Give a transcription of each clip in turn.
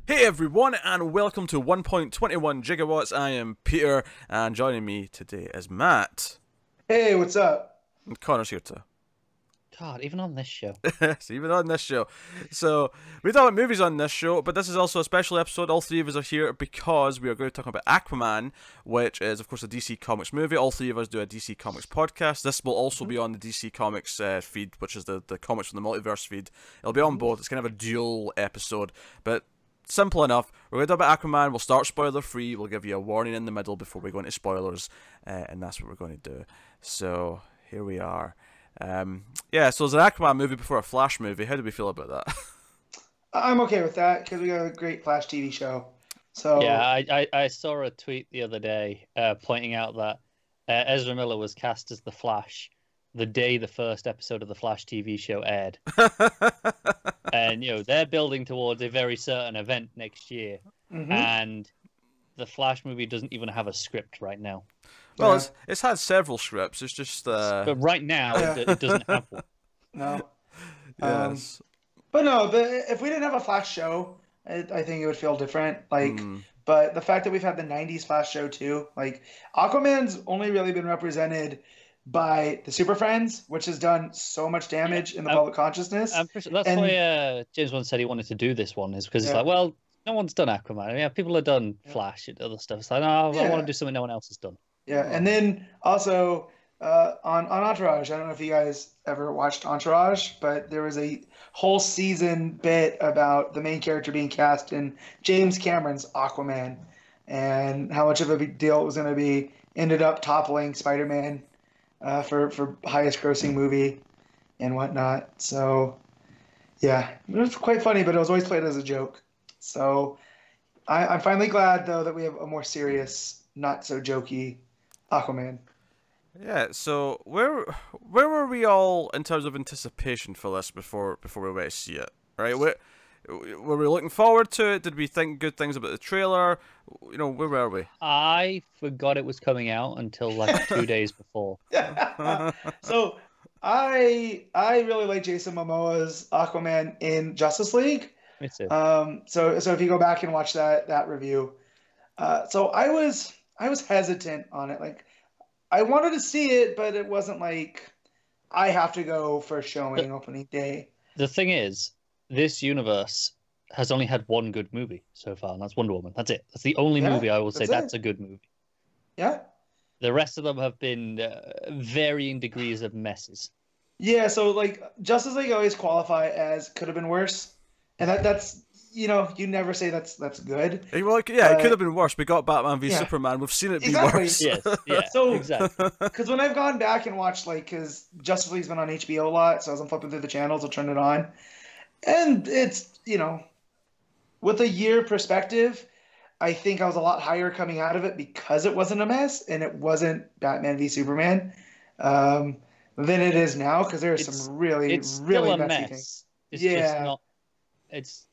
Hey everyone, and welcome to 1.21 Gigawatts. I am Peter, and joining me today is Matt. Hey, what's up? And Connor's here too. God, even on this show. So even on this show. So, we talk about movies on this show, but this is also a special episode. All three of us are here because we are going to talk about Aquaman, which is, of course, a DC Comics movie. All three of us do a DC Comics podcast. This will also be on the DC Comics feed, which is the comics from the multiverse feed. It'll be on both. It's kind of a dual episode, but simple enough. We're going to talk about Aquaman. We'll start spoiler free. We'll give you a warning in the middle before we go into spoilers, and that's what we're going to do. So here we are. Yeah, so it's an Aquaman movie before a Flash movie. How do we feel about that? I'm okay with that because we got a great Flash TV show. So Yeah, I saw a tweet the other day pointing out that Ezra Miller was cast as the Flash the day the first episode of the Flash TV show aired. And, you know, they're building towards a very certain event next year. And the Flash movie doesn't even have a script right now. Well, Yeah. it's had several scripts. It's just But right now, it doesn't have one. no, yes. but no. If we didn't have a Flash show, I think it would feel different. Like, but the fact that we've had the '90s Flash show too, like Aquaman's only really been represented by the Super Friends, which has done so much damage in the public consciousness. That's And- why James Wan said he wanted to do this one, is because it's like, well, no one's done Aquaman. Yeah, people have done Flash and other stuff. It's like, no, I want to do something no one else has done. Yeah, and then also on Entourage. I don't know if you guys ever watched Entourage, but there was a whole season bit about the main character being cast in James Cameron's Aquaman and how much of a big deal it was going to be. Ended up toppling Spider-Man for highest grossing movie and whatnot. So yeah, it was quite funny, but it was always played as a joke. So I'm finally glad though that we have a more serious, not so jokey Aquaman. Yeah, so where were we all in terms of anticipation for this before we went to see it? Right? Were we looking forward to it? Did we think good things about the trailer? You know, where were we? I forgot it was coming out until like 2 days before. So I really like Jason Momoa's Aquaman in Justice League. Me too. So if you go back and watch that review, so I was hesitant on it. Like I wanted to see it, but it wasn't like I have to go for showing opening day. The thing is, this universe has only had one good movie so far, and that's Wonder Woman. That's it. That's the only movie I will say that's a good movie. Yeah. The rest of them have been varying degrees of messes. Yeah. So like Justice League always qualify as could have been worse, and that's. You know, you never say that's good. Well, yeah, it could have been worse. We got Batman v Superman. We've seen it be worse. Yes, yeah, So exactly. Because when I've gone back and watched, like, because Justice League's been on HBO a lot, so as I'm flipping through the channels, I'll turn it on, and it's, you know, with a year perspective, I think I was a lot higher coming out of it because it wasn't a mess and it wasn't Batman v Superman than it is now, because there's some really messy mess. things. It's just not.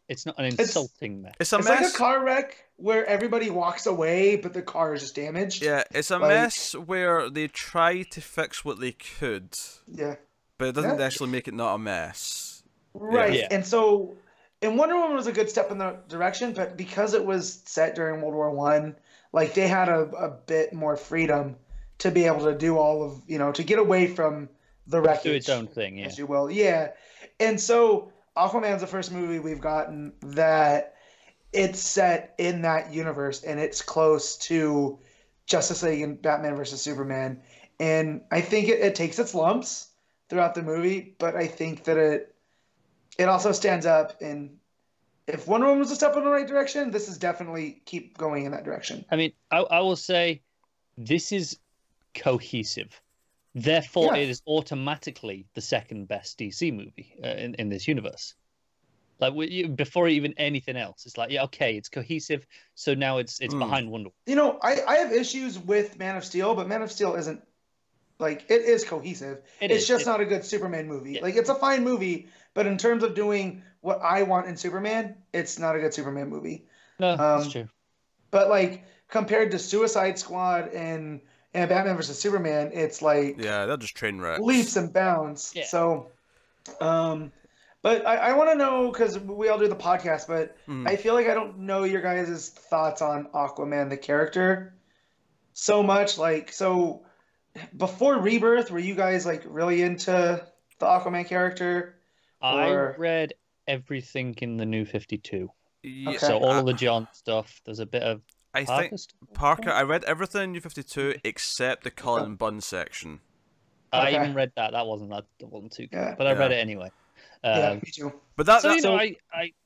It's not an insulting mess. It's a mess. Like a car wreck where everybody walks away, but the car is just damaged. Yeah, it's a mess where they try to fix what they could. Yeah. But it doesn't actually make it not a mess. Right. Yeah. And so, and Wonder Woman was a good step in the direction, but because it was set during World War I, like they had a bit more freedom to be able to do all of, you know, to get away from the wreckage. Do its own thing, yeah. As you will. Yeah. And so Aquaman's the first movie we've gotten that it's set in that universe and it's close to Justice League and Batman versus Superman. And I think it takes its lumps throughout the movie, but I think that it also stands up. And if Wonder Woman was a step in the right direction, this is definitely keep going in that direction. I mean, I will say this is cohesive. Therefore, it is automatically the second best DC movie in this universe. Like before even anything else, it's like, yeah, okay, it's cohesive. So now it's behind Wonder Woman. You know, I have issues with Man of Steel, but Man of Steel isn't like it is cohesive. It's just not a good Superman movie. Yeah. Like it's a fine movie, but in terms of doing what I want in Superman, it's not a good Superman movie. No, that's true. But like compared to Suicide Squad and Batman versus Superman, it's like Yeah, they're just train wrecks. leaps and bounds. Yeah. So, But I want to know, because we all do the podcast, but I feel like I don't know your guys' thoughts on Aquaman, the character, so much. Like, so before Rebirth, were you guys like really into the Aquaman character? I Or read everything in the New 52. Yeah, Okay. So all of the John stuff. There's a bit of I think Parker stuff? Parker. I read everything in New 52 except the Cullen Bunn section. I Okay. even read that. That wasn't too good, Yeah. but I read Yeah. it anyway. yeah, me too. But that, So that you know,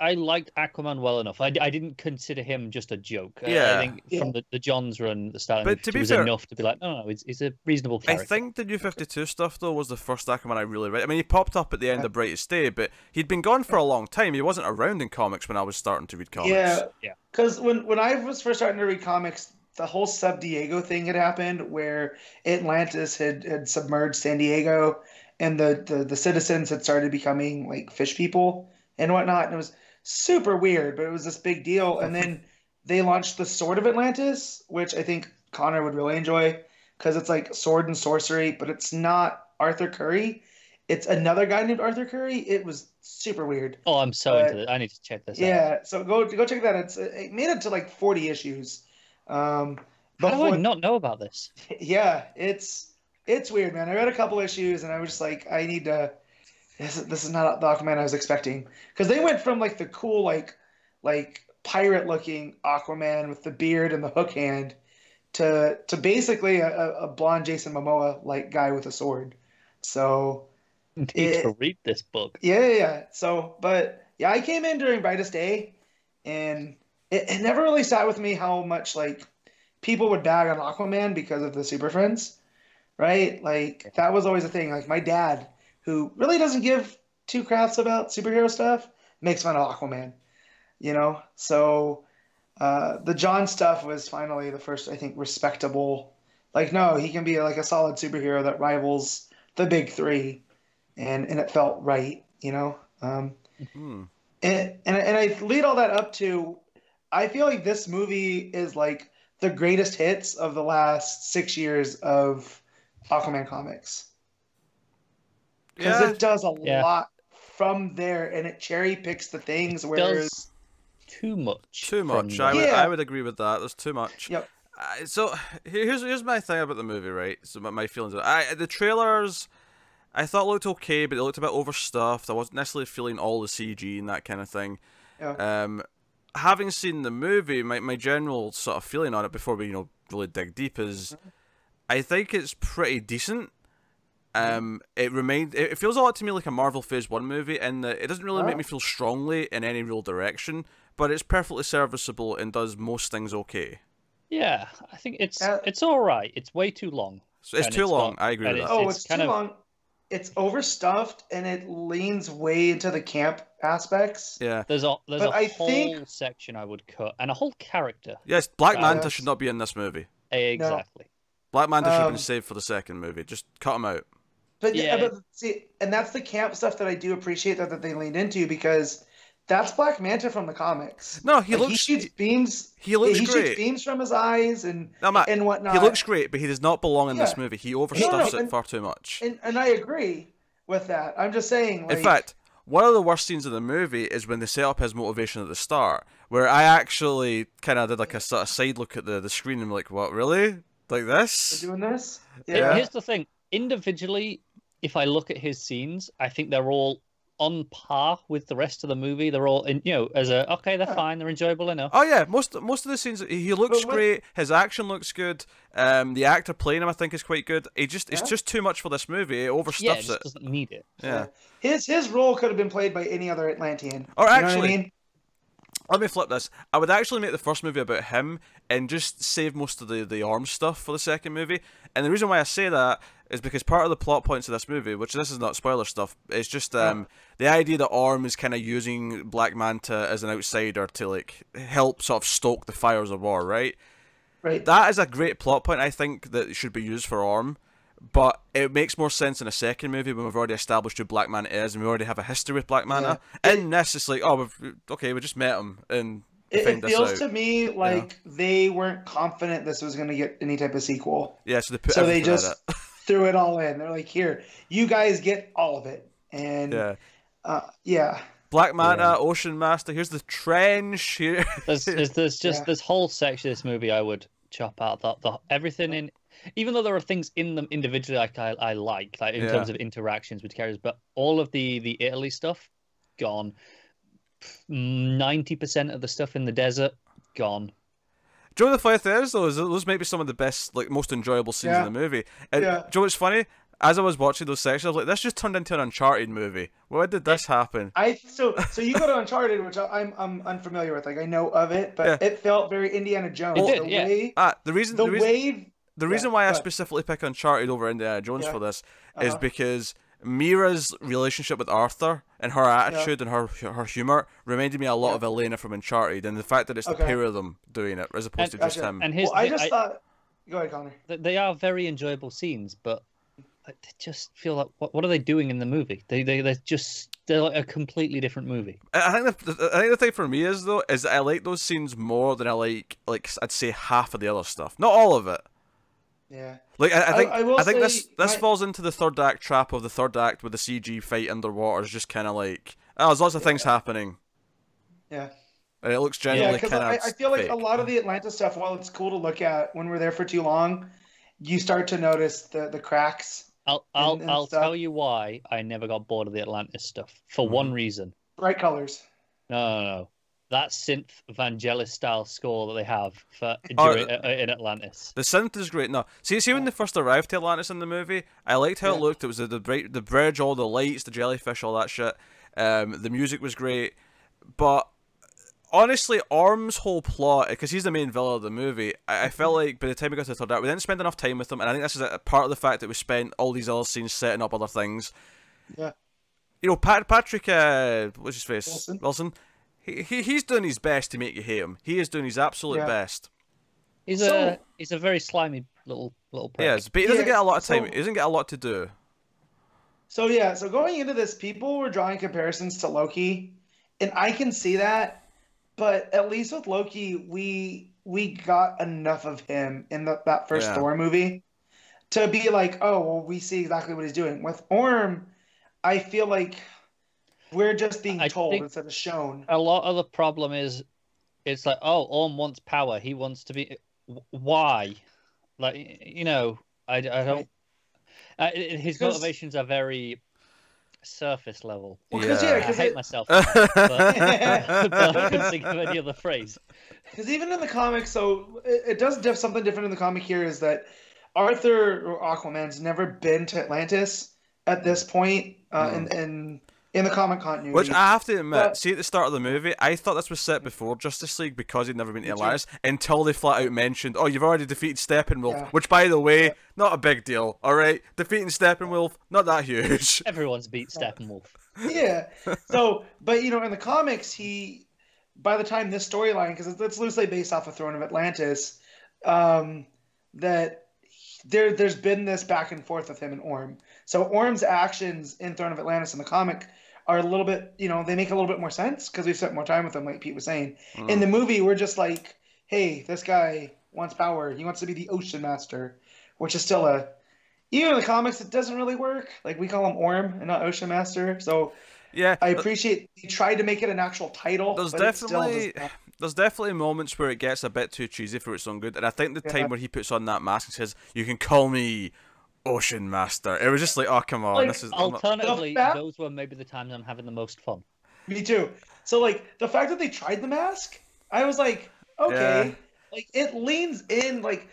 I liked Aquaman well enough. I didn't consider him just a joke. Yeah. I think from the Johns run at the start, But to it be was fair, enough to be like, no, he's a reasonable I character. think the New 52 stuff though was the first Aquaman I really read. I mean, he popped up at the end of Brightest Day, but he'd been gone for a long time. He wasn't around in comics when I was starting to read comics. Yeah. Because when I was first starting to read comics, the whole Sub Diego thing had happened where Atlantis had submerged San Diego, and the citizens had started becoming like fish people and whatnot. And it was super weird, but it was this big deal. And then they launched the Sword of Atlantis, which I think Connor would really enjoy because it's like sword and sorcery, but it's not Arthur Curry. It's another guy named Arthur Curry. It was super weird. Oh, I'm so into it. I need to check this out. Yeah, so go check that out. It made it to like 40 issues. How do I not know about this? Yeah, it's weird, man. I read a couple issues and I was just like, I need to. This is not the Aquaman I was expecting, because they went from like the cool like pirate looking Aquaman with the beard and the hook hand to basically a blonde Jason Momoa like guy with a sword. So Need to read this book. yeah. So, but yeah, I came in during Brightest Day, and it never really sat with me how much like people would bag on Aquaman because of the Super Friends, right? Like that was always a thing. Like my dad, who really doesn't give two craps about superhero stuff, makes fun of Aquaman, you know? So the John stuff was finally the first, I think, respectable. Like, no, he can be like a solid superhero that rivals the big three, and it felt right, you know? And I lead all that up to, I feel like this movie is like the greatest hits of the last 6 years of Aquaman comics. Because it does a lot from there, and it cherry picks the things, whereas too much. Too much. I would agree with that. There's too much. Yep. So here's my thing about the movie, right? So my feelings. The trailers, I thought looked okay, but they looked a bit overstuffed. I wasn't necessarily feeling all the CG and that kind of thing. Yeah. Having seen the movie, my general sort of feeling on it before we really dig deep is, I think it's pretty decent. It feels a lot to me like a Marvel Phase 1 movie in that it doesn't really make me feel strongly in any real direction, but it's perfectly serviceable and does most things okay. Yeah, I think it's all right. It's way too long. So it's too long. I agree with that. It's too long. It's overstuffed and it leans way into the camp aspects. Yeah. There's a whole section I would cut, and a whole character. Yes, Black Manta should not be in this movie. Exactly. No. Black Manta should have been saved for the second movie. Just cut him out. But see, and that's the camp stuff that I do appreciate that they leaned into, because that's Black Manta from the comics. No, he shoots beams. He looks great. He shoots beams from his eyes and whatnot. He looks great, but he does not belong in this movie. He overstuffs it far too much. And I agree with that. I'm just saying. Like, in fact, one of the worst scenes of the movie is when they set up his motivation at the start, where I actually kind of did like a sort of side look at the screen and I'm like, what, really? Like this? We're doing this? Yeah. Here's the thing. Individually, if I look at his scenes, I think they're all on par with the rest of the movie. They're all, they're fine, they're enjoyable enough. Oh yeah, most of the scenes, he looks great. His action looks good. The actor playing him, I think, is quite good. It's just too much for this movie. It overstuffs it. Doesn't need it. Yeah. His role could have been played by any other Atlantean. Or actually, you know what I mean? Let me flip this. I would actually make the first movie about him and just save most of the arms stuff for the second movie. And the reason why I say that is because part of the plot points of this movie, which this is not spoiler stuff, it's just the idea that Orm is kind of using Black Manta as an outsider to like help sort of stoke the fires of war, right? Right. That is a great plot point, I think, that should be used for Orm. But it makes more sense in a second movie when we've already established who Black Manta is and we already have a history with Black Manta. And this is like, we just met him and it feels to me like they weren't confident this was going to get any type of sequel. Yeah, so they just threw it all in. They're like, here, you guys get all of it. And Yeah. Black Manta, Ocean Master. Here's the trench. Here. There's just this whole section of this movie I would chop out. Everything in, even though there are things in them individually I like in terms of interactions with characters, but all of the Italy stuff gone. 90% of the stuff in the desert gone. Do you know what the funny thing is, though? Is those might be some of the best, like, most enjoyable scenes in the movie. And do you know what's funny? As I was watching those sections, I was like, this just turned into an Uncharted movie. Why did this happen? So you go to Uncharted, which I'm unfamiliar with. Like, I know of it, but it felt very Indiana Jones. It did, The reason why I specifically pick Uncharted over Indiana Jones for this is because Mira's relationship with Arthur and her attitude and her humor reminded me a lot of Elena from Uncharted, and the fact that it's the pair of them doing it as opposed to just him. And I just thought, go ahead, Connor. They are very enjoyable scenes, but they just feel like what are they doing in the movie? They're like a completely different movie. I think the thing for me is that I like those scenes more than I like I'd say half of the other stuff. Not all of it. Yeah. Like I think this falls into the third act trap of the third act with the CG fight underwater is just kind of like there's lots of things happening. Yeah. And it looks genuinely because kind of I feel like fake. a lot of the Atlanta stuff, while it's cool to look at when we're there for too long, you start to notice the cracks. I'll tell you why I never got bored of the Atlantis stuff. For one reason. Bright colors. No. That synth Vangelis style score that they have in Atlantis. The synth is great. No, see when they first arrived to Atlantis in the movie, I liked how it looked. It was the bridge, all the lights, the jellyfish, all that shit. The music was great, but honestly, Orm's whole plot, because he's the main villain of the movie, I felt like by the time we got to the third act, we didn't spend enough time with him, and I think this is a part of the fact that we spent all these other scenes setting up other things. Yeah. You know, Patrick, what's his face? Wilson. He's doing his best to make you hate him. He is doing his absolute best. He's a very slimy little prick. Yes, but he doesn't get a lot of time. He doesn't get a lot to do. So going into this, people were drawing comparisons to Loki, and I can see that. But at least with Loki, we got enough of him in that first Thor movie to be like, oh, well, we see exactly what he's doing. With Orm, I feel like we're just being told instead of shown. A lot of the problem is, it's like, oh, Orm wants power. He wants to be. Why? Like, you know, I don't. His motivations are very surface level. Well, because I hate myself, but I couldn't think of any other phrase. Because even in the comics, so it does something different in the comic here is that Arthur or Aquaman's never been to Atlantis at this point in the comic continuity. Which I have to admit, see at the start of the movie, I thought this was set before Justice League because he'd never been to Atlantis until they flat out mentioned, oh, you've already defeated Steppenwolf, which, by the way, not a big deal, alright? Defeating Steppenwolf, not that huge. Everyone's beat Steppenwolf. Yeah. So, but, you know, in the comics, by the time this storyline, because it's loosely based off of Throne of Atlantis, that there's been this back and forth with him and Orm. So Orm's actions in Throne of Atlantis in the comic are a little bit, you know, they make a little bit more sense because we've spent more time with him, like Pete was saying. In the movie, we're just like, hey, this guy wants power. He wants to be the Ocean Master, which is still even in the comics, it doesn't really work. Like, we call him Orm and not Ocean Master. So yeah, I appreciate he tried to make it an actual title. There's definitely moments where it gets a bit too cheesy for its own good, and I think the time where he puts on that mask and says, "You can call me Ocean Master," it was just like, oh, come on. Like, this is alternatively, those were maybe the times I'm having the most fun. Me too. So, like, the fact that they tried the mask, I was like, okay. Like, it leans in, like,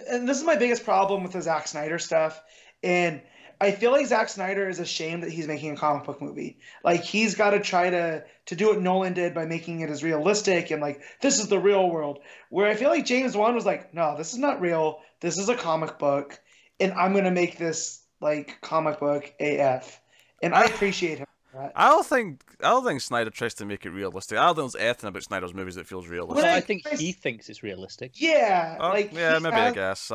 and this is my biggest problem with the Zack Snyder stuff, and I feel like Zack Snyder is ashamed that he's making a comic book movie. Like, he's got to try to do what Nolan did by making it as realistic and, like, this is the real world. Where I feel like James Wan was like, no, this is not real. This is a comic book, and I'm going to make this, like, comic book AF. And I appreciate him for that. I don't think Snyder tries to make it realistic. I don't think there's anything about Snyder's movies that feels realistic. Well, I think he thinks it's realistic. Yeah. I guess.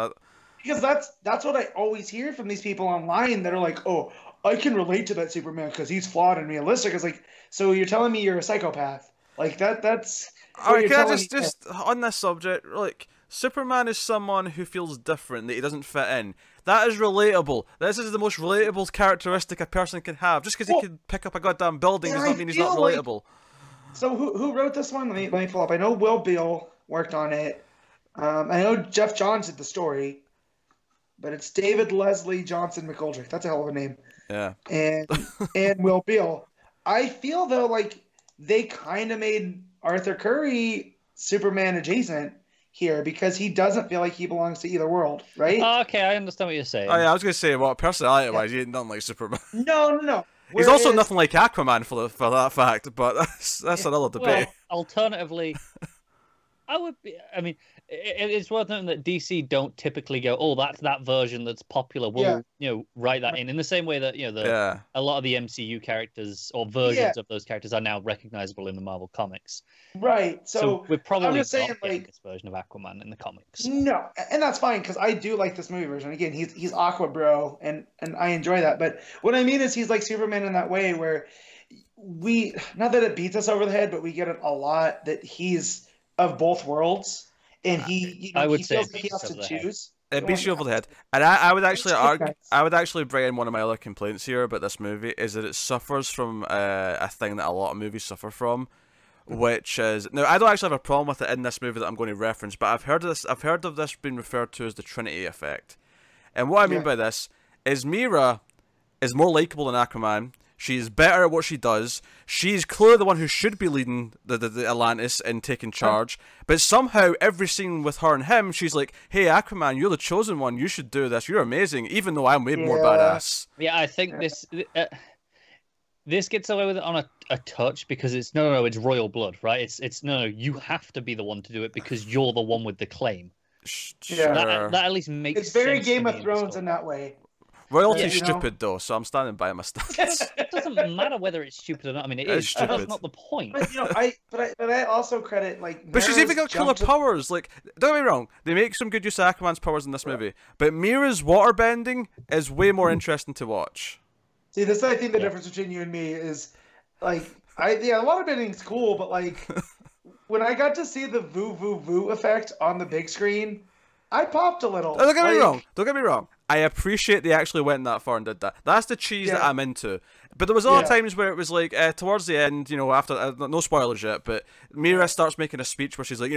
Because that's what I always hear from these people online that are like, oh, I can relate to that Superman because he's flawed and realistic. It's like, so you're telling me you're a psychopath? Like, that's... Alright, can I just on this subject, like, Superman is someone who feels different, that he doesn't fit in. that is relatable. This is the most relatable characteristic a person can have. Just because he can pick up a goddamn building does not mean he's not relatable. So who wrote this one? Let me pull up. I know Will Beall worked on it. I know Jeff Johns did the story, but it's David Leslie Johnson McGoldrick. That's a hell of a name. Yeah. And Will Beall. I feel though like they kind of made Arthur Curry Superman adjacent here because he doesn't feel like he belongs to either world, right? Oh, okay, I understand what you're saying. Oh yeah, I was gonna say, well, personality-wise, he ain't nothing like Superman. No. He's also nothing like Aquaman for that fact, but that's another debate. Well, alternatively, I mean, it's worth noting that DC don't typically go, oh, that's that version that's popular. We'll write that in the same way that a lot of the MCU characters or versions of those characters are now recognizable in the Marvel comics. Right. So we're probably I'm just saying, not getting this version of Aquaman in the comics. No, and that's fine because I do like this movie version. Again, he's Aqua Bro, and I enjoy that. But what I mean is he's like Superman in that way where we, not that it beats us over the head, but we get it a lot that he's of both worlds. And he feels like he has to choose. It beats you over the head, and I would actually argue. I would actually bring in one of my other complaints here about this movie is that it suffers from a thing that a lot of movies suffer from, which is now I don't actually have a problem with it in this movie that I'm going to reference, but I've heard of this being referred to as the Trinity effect, and what I mean by this is Mera is more likable than Aquaman. She's better at what she does. She's clearly the one who should be leading the Atlantis and taking charge. But somehow, every scene with her and him, she's like, hey, Aquaman, you're the chosen one. You should do this. You're amazing, even though I'm way more badass. Yeah, I think this gets away with it on a touch because it's, no, it's royal blood, right? It's no, you have to be the one to do it because you're the one with the claim. Sure. That at least makes it's very sense Game of Thrones in that way. Royalty's stupid, though, so I'm standing by my stance. It doesn't matter whether it's stupid or not. I mean, it is. Stupid. That's not the point. But I also credit like. But she's even got killer powers. Like, don't get me wrong, they make some good use of Aquaman's powers in this movie. But Mera's waterbending is way more interesting to watch. See, this is, I think the difference between you and me is, like, waterbending's cool, but like, when I got to see the voo voo voo effect on the big screen, I popped a little. Don't get me wrong. Don't get me wrong. I appreciate they actually went that far and did that. That's the cheese that I'm into. But there was a lot of times where it was like, towards the end, after, no spoilers yet, but Mera starts making a speech where she's like,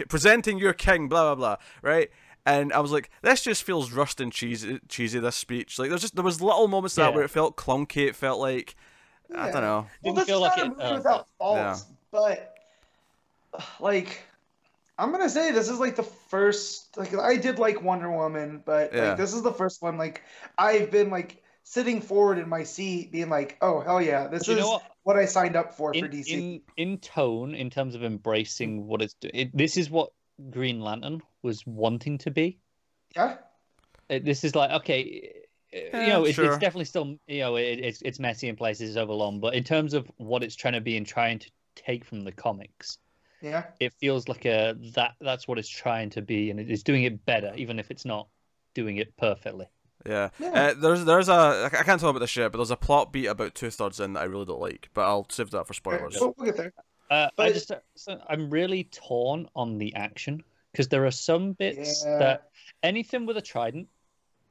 presenting your king, blah, blah, blah, right? And I was like, this just feels rushed and cheesy, this speech. Like, there was little moments of that where it felt clunky, it felt like, I don't know. Well, this is not a movie without faults, but, like... I'm gonna say this is like the first. Like I did like Wonder Woman, but like this is the first one. Like I've been like sitting forward in my seat, being like, "Oh hell yeah, this is what I signed up for DC." In tone, in terms of embracing what it's doing, this is what Green Lantern was wanting to be. Yeah. This is like it's definitely still it's messy in places, it's overlong, but in terms of what it's trying to be and trying to take from the comics. Yeah, it feels like that's what it's trying to be, and it is doing it better, even if it's not doing it perfectly. Yeah. There's I can't talk about this yet, but there's a plot beat about 2/3 in that I really don't like, but I'll save that for spoilers. We'll get there. I'm really torn on the action because there are some bits that anything with a trident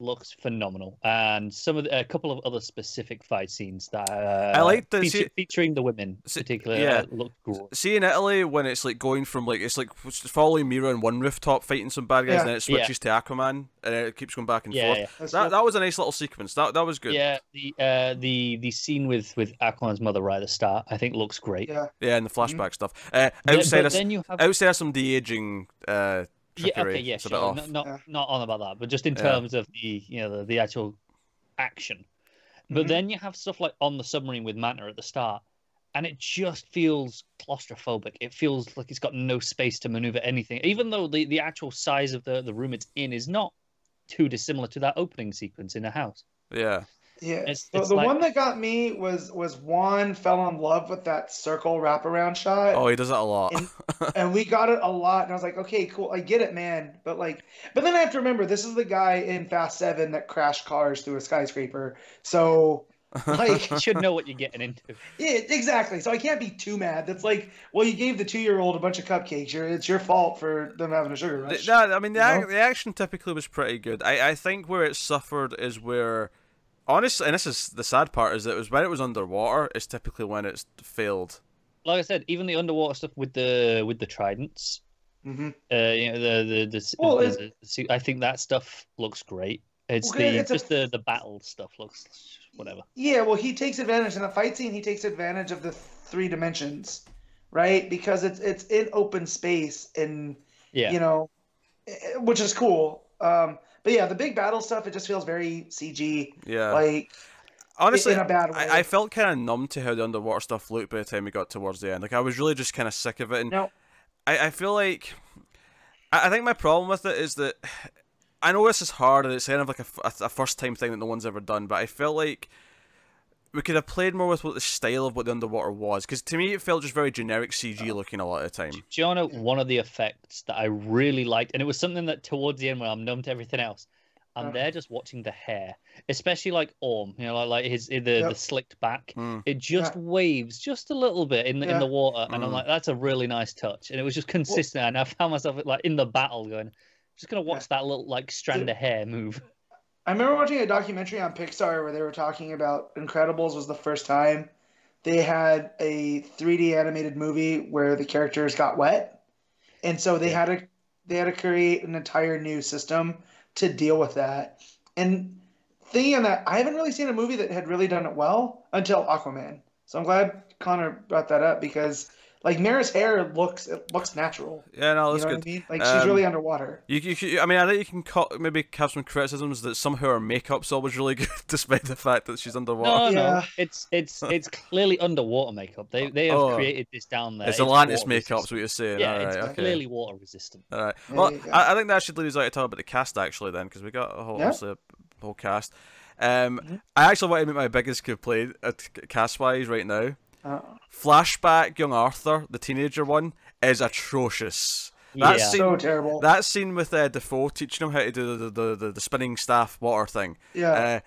looks phenomenal, and a couple of other specific fight scenes that I like featuring the women particularly look good. See in Italy when it's like going from like it's like following Mera on one rooftop fighting some bad guys, and then it switches to Aquaman, and it keeps going back and forth. That was a nice little sequence. That was good. Yeah, the scene with Aquaman's mother right at the start, I think looks great. Yeah, and the flashback stuff. Outside of some de-aging. Sure. Not on about that, but just in terms of the actual action. But then you have stuff like on the submarine with Manta at the start, and it just feels claustrophobic. It feels like it's got no space to maneuver anything, even though the actual size of the room it's in is not too dissimilar to that opening sequence in a house. Yeah. The one that got me was Juan fell in love with that circle wraparound shot. Oh, he does that a lot. and we got it a lot. And I was like, okay, cool. I get it, man. But then I have to remember, this is the guy in Fast 7 that crashed cars through a skyscraper. So Like, You should know what you're getting into. yeah, exactly. So I can't be too mad. That's like, well, you gave the 2-year-old a bunch of cupcakes. It's your fault for them having a sugar rush. I mean, the action typically was pretty good. I think where it suffered is where, honestly, and this is the sad part, is that it was when it was underwater is typically when it's failed. Like I said, even the underwater stuff with the tridents. Mm-hmm. You know, I think that stuff looks great. It's the battle stuff looks whatever. Yeah, well, he takes advantage in the fight scene. He takes advantage of the 3 dimensions, right? Because it's in open space, and you know, which is cool. But yeah, the big battle stuff, it just feels very CG. Yeah, like honestly, in a bad way. I felt kind of numb to how the underwater stuff looked by the time we got towards the end. Like I was really just kind of sick of it. And I feel like I think my problem with it is that I know this is hard and it's kind of like a first time thing that no one's ever done, but I felt like we could have played more with what the style of what the underwater was, because to me it felt just very generic CG looking a lot of the time. Do you know one of the effects that I really liked, and it was something that towards the end when I'm numb to everything else, I'm there just watching the hair, especially like Orm, you know, like the slicked back. It just waves just a little bit in the water, and I'm like, that's a really nice touch, and it was just consistent. And I found myself like in the battle going, just gonna watch that little like strand of hair move. I remember watching a documentary on Pixar where they were talking about Incredibles was the first time they had a 3D animated movie where the characters got wet, and so they had to create an entire new system to deal with that. And thinking on that, I haven't really seen a movie that had really done it well until Aquaman. So I'm glad Connor brought that up, because like Mara's hair looks natural. Yeah, no, that's you know good. What I mean? Like she's really underwater. I mean, I think you can maybe have some criticisms that somehow her makeup's always really good, despite the fact that she's underwater. No, it's clearly underwater makeup. They have created this down there. It's Atlantis makeup's what you're saying. Yeah, all right, it's clearly water resistant. All right. Well, I think that should lead us out to talk about the cast actually then, because we got obviously a whole cast. I actually want to make my biggest complaint cast-wise right now. Flashback young Arthur, the teenager one, is atrocious. So terrible. That scene with Dafoe teaching him how to do the spinning staff water thing. Yeah.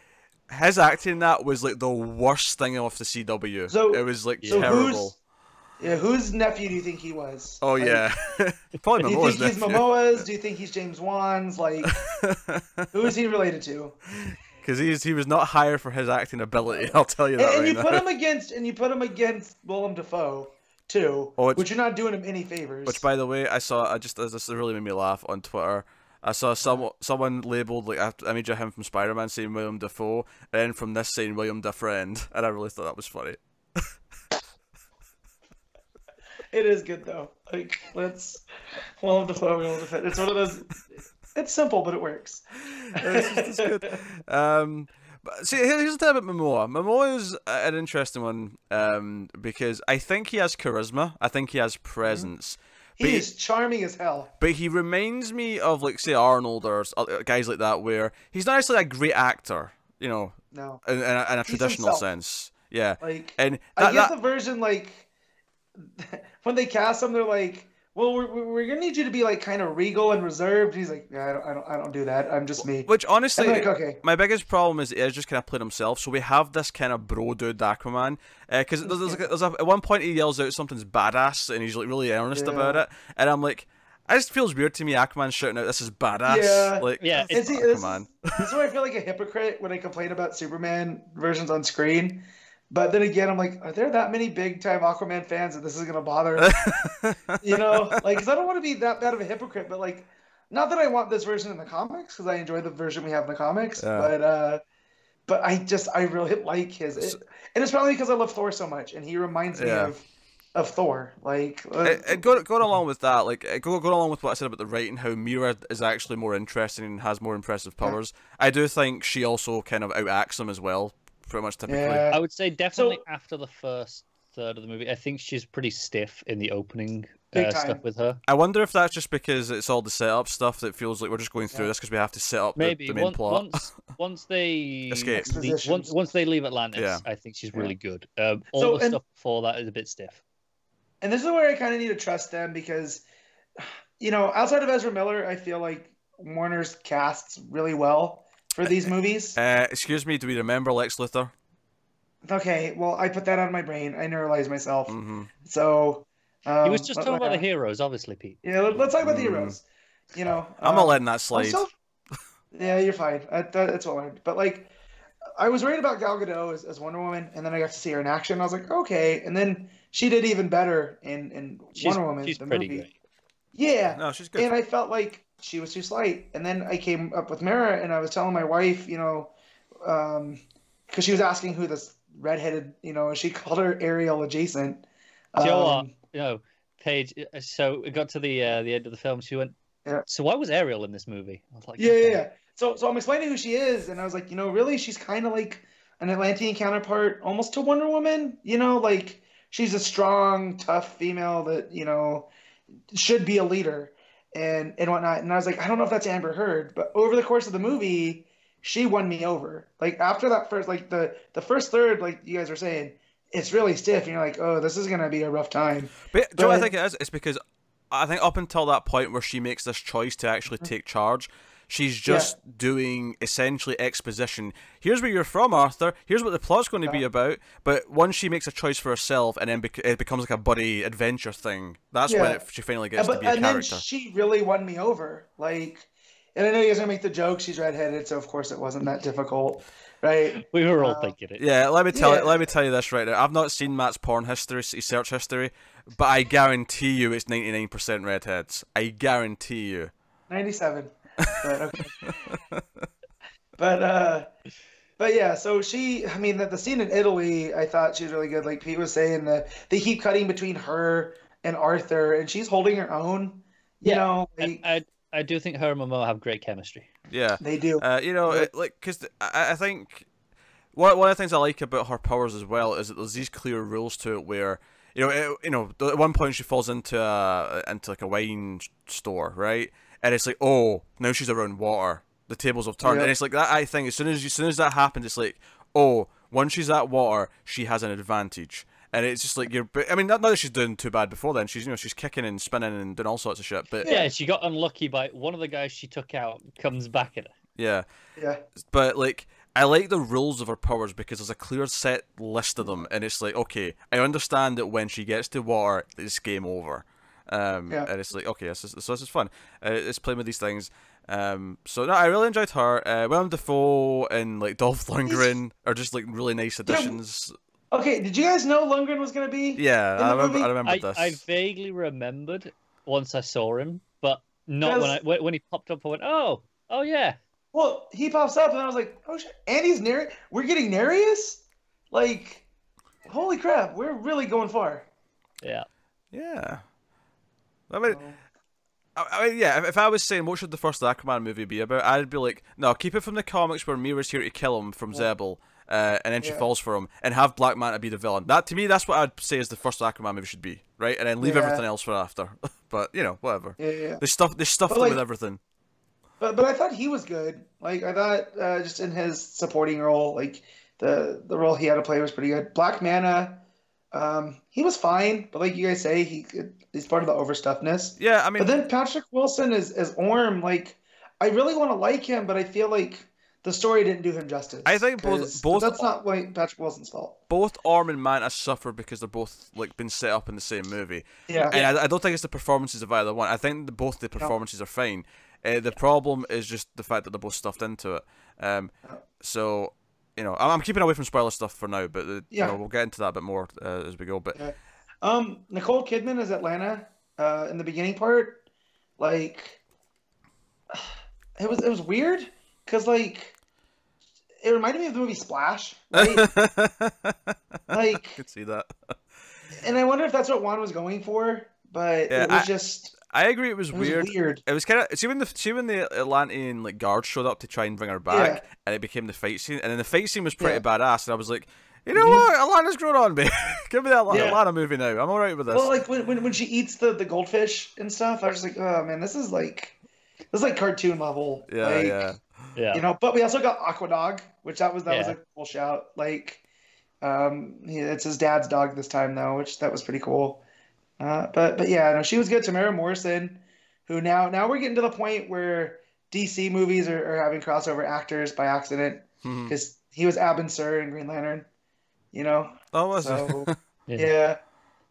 His acting in that was like the worst thing off the CW. So, it was like terrible. Whose nephew do you think he was? Oh yeah, probably Momoa's. Do you think he's Momoa's? Do you think he's James Wan's? Like, who is he related to? Because he was not higher for his acting ability. I'll tell you that. And you put him against Willem Dafoe too, which you're not doing him any favors. Which, by the way, this really made me laugh on Twitter. I saw someone labeled like an image of him from Spider-Man saying Willem Dafoe, and then from this saying William Dafriend, and I really thought that was funny. It is good though. Like, Willem Dafoe. It's one of those. It's simple, but it works. It's good. But see, here's the thing about Momoa. Momoa is an interesting one because I think he has charisma. I think he has presence. He is charming as hell. But he reminds me of, like, say, Arnold or guys like that, where he's not actually a great actor, you know, in a traditional sense. Yeah. Like, and I get the version, like, when they cast him, they're like, well, we're gonna need you to be like kind of regal and reserved. He's like, yeah, I don't do that. I'm just me. Which honestly, like, okay. My biggest problem is he just kind of played himself. So we have this kind of bro dude Aquaman, because at one point he yells out something's badass and he's like really earnest about it, and I'm like, it just feels weird to me. Aquaman shouting out, "This is badass." Yeah, like, yeah. This is where I feel like a hypocrite when I complain about Superman versions on screen. But then again, I'm like, are there that many big-time Aquaman fans that this is going to bother? You know? Like, because I don't want to be that bad of a hypocrite, but, like, not that I want this version in the comics, because I enjoy the version we have in the comics, but I really like his... and it's probably because I love Thor so much, and he reminds me of Thor. Like, going along with that, like, going along with what I said about the writing, how Mira is actually more interesting and has more impressive powers, I do think she also kind of outacts him as well. Pretty much typically. Yeah. I would say definitely after the first third of the movie. I think she's pretty stiff in the opening stuff with her. I wonder if that's just because it's all the setup stuff that feels like we're just going through this because we have to set up the main plot. Once they escape, once they leave Atlantis, I think she's really good. All the stuff before that is a bit stiff. And this is where I kind of need to trust them because, you know, outside of Ezra Miller, I feel like Warner's casts really well for these movies. Excuse me, do we remember Lex Luthor? Okay, well, I put that on my brain. I neuralized myself. Mm-hmm. So, He was just talking about the heroes, obviously, Pete. yeah, let's talk about the heroes. You know, I'm not letting that I'm slide. still, yeah, you're fine. That's what I learned. But like, I was worried about Gal Gadot as Wonder Woman, and then I got to see her in action. I was like, okay. And then she did even better in Wonder Woman, She's the pretty movie. great. Yeah, No, she's good. and I felt like she was too slight. And then I came up with Mara, and I was telling my wife, you know, because she was asking who this redheaded, you know, she called her Ariel adjacent. Do you know what? You know, Paige. So it got to the end of the film. She went, Yeah. So why was Ariel in this movie? I was like, Yeah, okay. yeah. So I'm explaining who she is, and I was like, you know, really, she's kind of like an Atlantean counterpart, almost to Wonder Woman. You know, like she's a strong, tough female that you know should be a leader and whatnot. And I was like, I don't know if that's Amber Heard, but over the course of the movie, she won me over. Like after that first, like the first third, like you guys were saying, it's really stiff, and you're like, oh, this is gonna be a rough time. But do you know what I think it is? It's because I think up until that point where she makes this choice to actually take charge, she's just doing essentially exposition. Here's where you're from, Arthur. Here's what the plot's going to be about. But once she makes a choice for herself, and then it becomes like a buddy adventure thing, that's when she finally gets to be a and character. then she really won me over. Like, and I know you guys are gonna make the joke she's redheaded, so of course it wasn't that difficult, right? We were all thinking it. Yeah, let me tell you this right now. I've not seen Matt's porn history, his search history, but I guarantee you it's 99% redheads. I guarantee you. 97. But okay. but yeah, so I mean, the scene in Italy, I thought she was really good. Like Pete was saying, they keep cutting between her and Arthur, and she's holding her own. You know, like, I do think her and Momoa have great chemistry. Yeah, they do. You know, because I think one of the things I like about her powers as well is that there's these clear rules to it where. At one point she falls into like a wine store, right? And it's like, oh, now she's around water. The tables have turned, and it's like that. I think as soon as that happens, it's like, oh, once she's at water, she has an advantage, and it's just like I mean, not that she's doing too bad before then. She's kicking and spinning and doing all sorts of shit. But yeah, she got unlucky by one of the guys she took out comes back at her. Yeah. But like, I like the rules of her powers because there's a clear set list of them, and it's like, okay, I understand that when she gets to water, it's game over. And it's like, okay, this is fun. It's playing with these things. So no, I really enjoyed her. Willem Dafoe and like Dolph Lundgren are just like really nice additions. Okay, did you guys know Lundgren was gonna be? Yeah, I remember this. I vaguely remembered once I saw him, but not when he popped up. I went, oh yeah. Well, he pops up, and I was like, oh shit, and he's we're getting Nereus? Like, holy crap, we're really going far. Yeah. Yeah. I mean, yeah, if I was saying what should the first Aquaman movie be about, I'd be like, no, keep it from the comics where Mira's here to kill him from Zebul, and then she falls for him, and have Black Manta be the villain. That, to me, that's what I'd say is the first Aquaman movie should be, right? And then leave everything else for after. But, whatever. Yeah. They stuffed it with everything. But I thought he was good. Like, I thought just in his supporting role, like the role he had to play was pretty good. Black Manta, he was fine, but like you guys say, he's part of the overstuffedness. Yeah, I mean. But then Patrick Wilson as Orm, like, I really want to like him, but I feel like the story didn't do him justice. I think both. That's not like Patrick Wilson's fault. Both Orm and Manta suffer because they're both like been set up in the same movie. Yeah. And I don't think it's the performances of either one. I think both the performances are fine. The problem is just the fact that they're both stuffed into it. So, I'm keeping away from spoiler stuff for now, but we'll get into that a bit more as we go. But Nicole Kidman as Atlanta in the beginning part, like, it was weird because like it reminded me of the movie Splash, right? Like, I could see that. And I wonder if that's what Juan was going for, but it was just. I agree. It was weird. It was kind of see when the Atlantean like guards showed up to try and bring her back, and it became the fight scene, and then the fight scene was pretty badass, and I was like, you know what, Atlanta's grown on me. Give me that Atlanta movie now. I'm alright with this. Well, like when she eats the goldfish and stuff, I was just like, oh man, this is like cartoon level. Yeah. But we also got Aquadog, which that was a cool shout. Like, it's his dad's dog this time though, which that was pretty cool. But yeah, no, she was good. Tamara Morrison, who now we're getting to the point where DC movies are having crossover actors by accident because he was Abin Sur in Green Lantern. you know. Oh, was So it? yeah.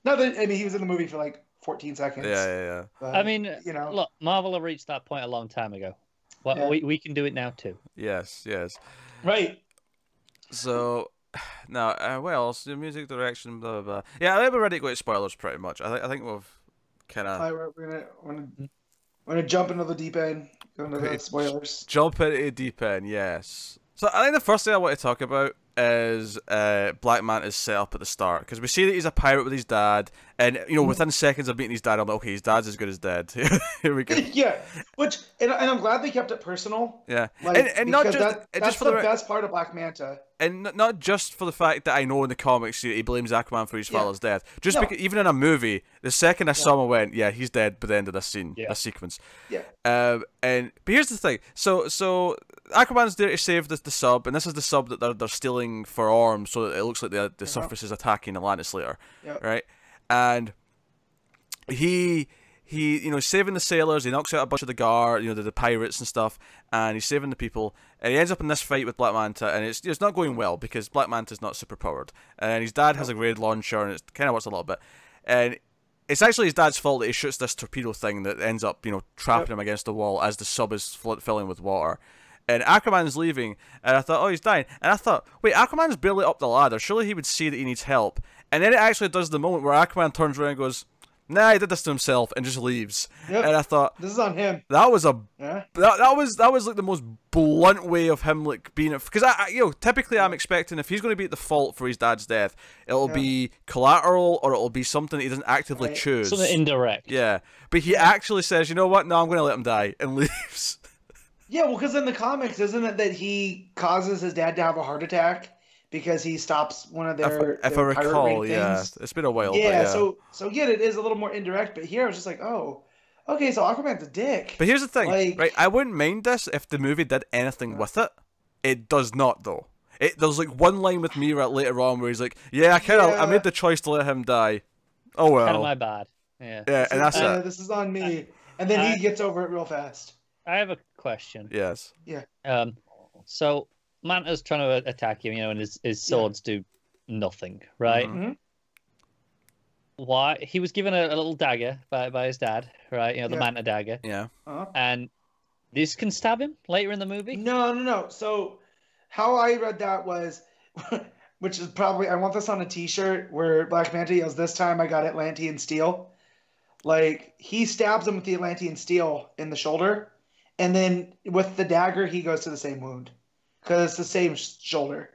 No, I mean he was in the movie for like 14 seconds. Yeah. But, I mean, you know, look, Marvel have reached that point a long time ago. Well, Yeah. we can do it now too. Yes. right. So, now, what else? The music direction, blah, blah, blah. Yeah, I think we're ready to go to spoilers pretty much. I think we've kind of... We're gonna jump into the deep end, go into the spoilers. Jump into the deep end, yes. So I think the first thing I want to talk about is Black Manta's set up at the start, because we see that he's a pirate with his dad, and you know within seconds of meeting his dad, I'm like, okay, his dad's as good as dead. Here we go. Yeah, and I'm glad they kept it personal. Yeah, like, and not just that's for the best part of Black Manta. And not just for the fact that I know in the comics he blames Aquaman for his father's death. Just because even in a movie, the second I saw him, I went, yeah, he's dead by the end of this scene, this sequence. Yeah. But here's the thing. So Aquaman's there to save the sub, and this is the sub that they're stealing for arms, so that it looks like the surface is attacking Atlantis later, right? And he saving the sailors. He knocks out a bunch of the guard, the pirates and stuff, and he's saving the people. And he ends up in this fight with Black Manta, and it's not going well because Black Manta's not super powered, and his dad has a grenade launcher, and it kind of works a little bit. And it's actually his dad's fault that he shoots this torpedo thing that ends up, trapping him against the wall as the sub is filling with water. And Aquaman's leaving, and I thought, oh, he's dying. And I thought, wait, Aquaman's barely up the ladder. Surely he would see that he needs help. And then it actually does the moment where Aquaman turns around and goes, nah, he did this to himself, and just leaves. Yep. And I thought, this is on him. That was that was like the most blunt way of him like being, because typically I'm expecting if he's going to be at the fault for his dad's death, it'll be collateral or it'll be something that he doesn't actively choose. Something indirect. Yeah, but he actually says, you know what? No, I'm going to let him die, and leaves. Yeah, well, because in the comics, isn't it that he causes his dad to have a heart attack because he stops one of their if I recall, pirate yeah, things? it's been a while. Yeah, but yeah. So again, it is a little more indirect, but here I was just like, oh, okay, so Aquaman's a dick. But here's the thing, like, right? I wouldn't mind this if the movie did anything with it. It does not, though. There's like one line with Mira later on where he's like, "Yeah, I made the choice to let him die. Oh well, kind of my bad." Yeah, and that's it. This is on me, and then he gets over it real fast. I have a question. Yes. Yeah. So Manta's trying to attack him, and his swords do nothing, right? Mm-hmm. Why? He was given a little dagger by his dad, right? The Manta dagger. Yeah. And this can stab him later in the movie? No. So how I read that was, which is probably, I want this on a t-shirt where Black Manta yells, "This time I got Atlantean steel." Like, he stabs him with the Atlantean steel in the shoulder, and then with the dagger, he goes to the same wound. Because it's the same shoulder.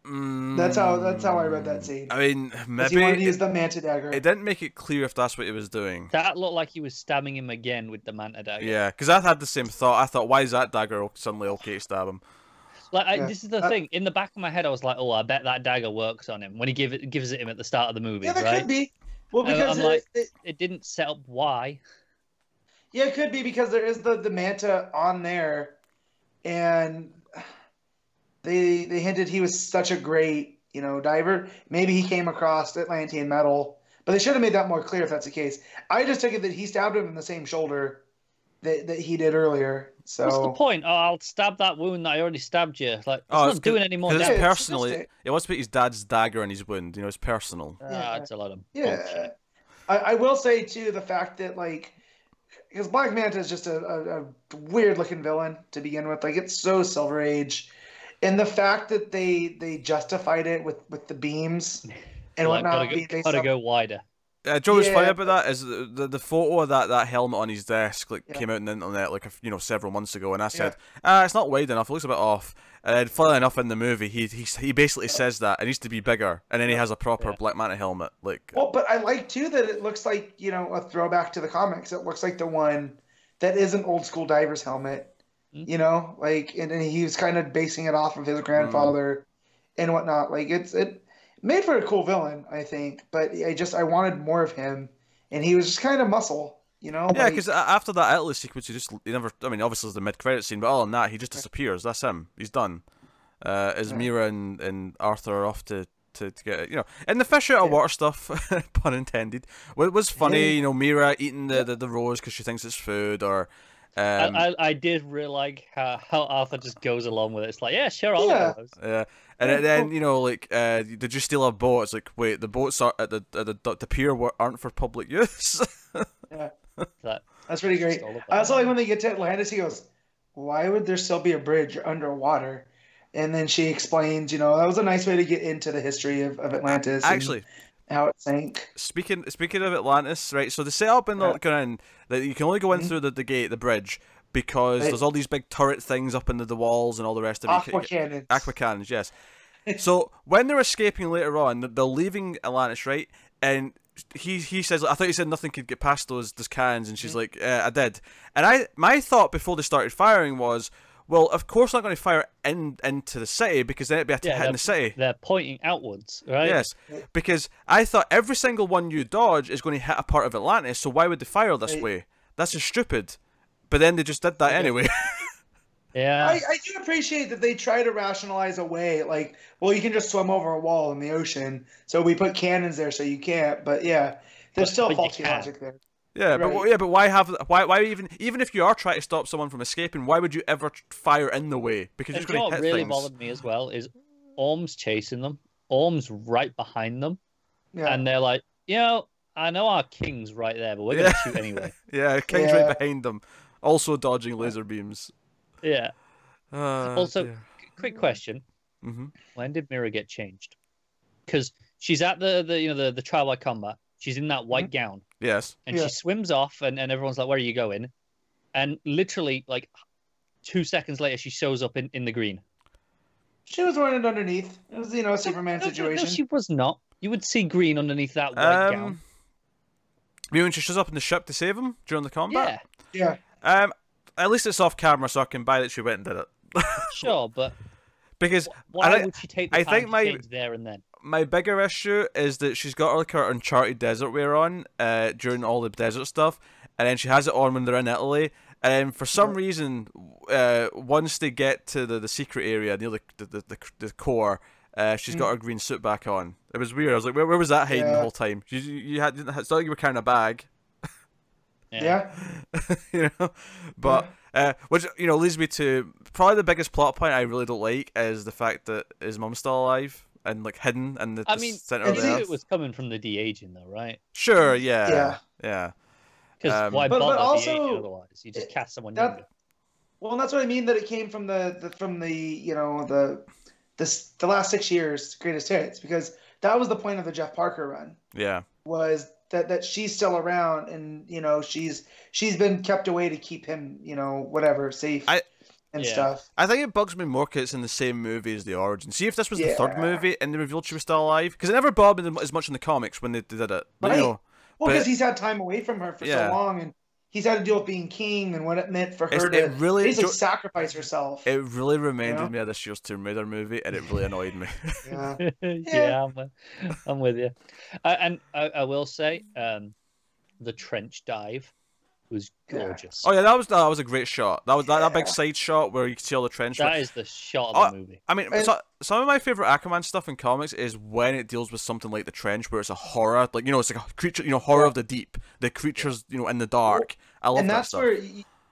That's how I read that scene. I mean, maybe he wanted to use the Manta dagger. It didn't make it clear if that's what he was doing. That looked like he was stabbing him again with the Manta dagger. Yeah, because I had the same thought. I thought, why is that dagger suddenly okay to stab him? This is the thing. In the back of my head, I was like, "Oh, I bet that dagger works on him." When he gives it him at the start of the movie, yeah, that right? could be. Well, because I'm like, it didn't set up why. Yeah, it could be because there is the Manta on there, and they hinted he was such a great diver. Maybe he came across Atlantean metal, but they should have made that more clear if that's the case. I just took it that he stabbed him in the same shoulder that he did earlier. So what's the point? Oh, I'll stab that wound that I already stabbed you. Like, it's not doing any more damage. It's personal. It wants to put his dad's dagger in his wound. It's personal. It's a lot of bullshit. I will say too the fact that because Black Manta is just a weird looking villain to begin with. Like, it's so Silver Age, and the fact that they justified it with the beams and whatnot. Gotta go wider. Joe was funny about that is the photo of that helmet on his desk came out on the internet several months ago, and I said it's not wide enough, it looks a bit off. And then funnily enough in the movie he basically says that it needs to be bigger, and then he has a proper Black Manta helmet. Well, but I like too that it looks like a throwback to the comics. It looks like the one that is an old school diver's helmet. And he was kind of basing it off of his grandfather and whatnot. It made for a cool villain, I think, but I wanted more of him, and he was just kind of muscle, Yeah, because after that Italy sequence, he never. I mean, obviously there's the mid-credit scene, but other than that, he just disappears. That's him. He's done. As Mira and Arthur are off to get and the fish out of water stuff, pun intended, was funny. Mira eating the rose because she thinks it's food, or I did really like how Arthur just goes along with it. It's like, yeah, sure, I'll Yeah. go those. Yeah, and then like, did you steal a boat? It's like, wait, the boats are at the pier aren't for public use. Yeah. That That's pretty great. I also like when they get to Atlantis, he goes, "Why would there still be a bridge underwater?" And then she explains, that was a nice way to get into the history of Atlantis. Actually, and how it sank. Speaking of Atlantis, right? So they set up in that you can only go in through the gate, the bridge, because there's all these big turret things up into the walls and all the rest of it. Aqua cannons. Aqua cannons, yes. So when they're escaping later on, they're leaving Atlantis, right? And he says, I thought he said nothing could get past those cannons, and she's like, I did. And my thought before they started firing was, well, of course not going to fire into the city, because then it'd be a hit in the city. They're pointing outwards, right? Yes, because I thought every single one you dodge is going to hit a part of Atlantis, so why would they fire this way? That's just stupid. But then they just did that anyway. Yeah. I do appreciate that they try to rationalize a way, like, well, you can just swim over a wall in the ocean, so we put cannons there so you can't. But yeah, there's still faulty logic there. Yeah, Right. but why even if you are trying to stop someone from escaping, why would you ever fire in the way? Because you're And just going to hit really things. bothered me as well is Orm's chasing them. Orm's right behind them, Yeah. and they're like, I know our king's right there, but we're gonna shoot anyway. Yeah, King's right behind them, also dodging laser beams. Yeah. Also, dear. quick question: Mm-hmm. When did Mira get changed? Because she's at the trial by combat. She's in that white gown. Yes. And she swims off, and everyone's like, "Where are you going?" And literally, like 2 seconds later, she shows up in the green. She was wearing it underneath. It was, a Superman situation. No, she was not. You would see green underneath that white gown. You mean when she shows up in the ship to save him during the combat? Yeah. At least it's off camera, so I can buy that she went and did it. Sure, but because why would she take the time to my change there and then? my bigger issue is that she's got like her Uncharted desert wear on during all the desert stuff, and then she has it on when they're in Italy, and then for some reason, once they get to the secret area near the core, she's got her green suit back on. It was weird. I was like, where was that hiding the whole time? You didn't. It's not like you were carrying a bag. Yeah. But which leads me to probably the biggest plot point I really don't like is the fact that his mum's still alive and like hidden in the center of the earth. It was coming from the de-aging though, right? Sure, yeah. Because why but bother also, de-aging otherwise? You just cast someone younger. Well, and that's what I mean, that it came from the last 6 years greatest hits, because that was the point of the Jeff Parker run. Yeah. Was that she's still around, and she's been kept away to keep him whatever safe and stuff. I think it bugs me more because it's in the same movie as the origin. See if this was the third movie and they revealed she was still alive, because it never bothered me as much in the comics when they did it. But, right. Because he's had time away from her for so long, and he's had to deal with being king and what it meant for her to basically sacrifice herself. It really reminded me of this year's Tomb Raider movie, and it really annoyed me. I'm with you. And I will say, the trench dive was gorgeous. Oh yeah, that was a great shot. That was that big side shot where you can see all the trench. That is the shot of the movie. I mean, some of my favorite Aquaman stuff in comics is when it deals with something like the trench, where it's a horror, like it's like a creature, horror of the deep, the creatures, in the dark. I love that stuff. And that's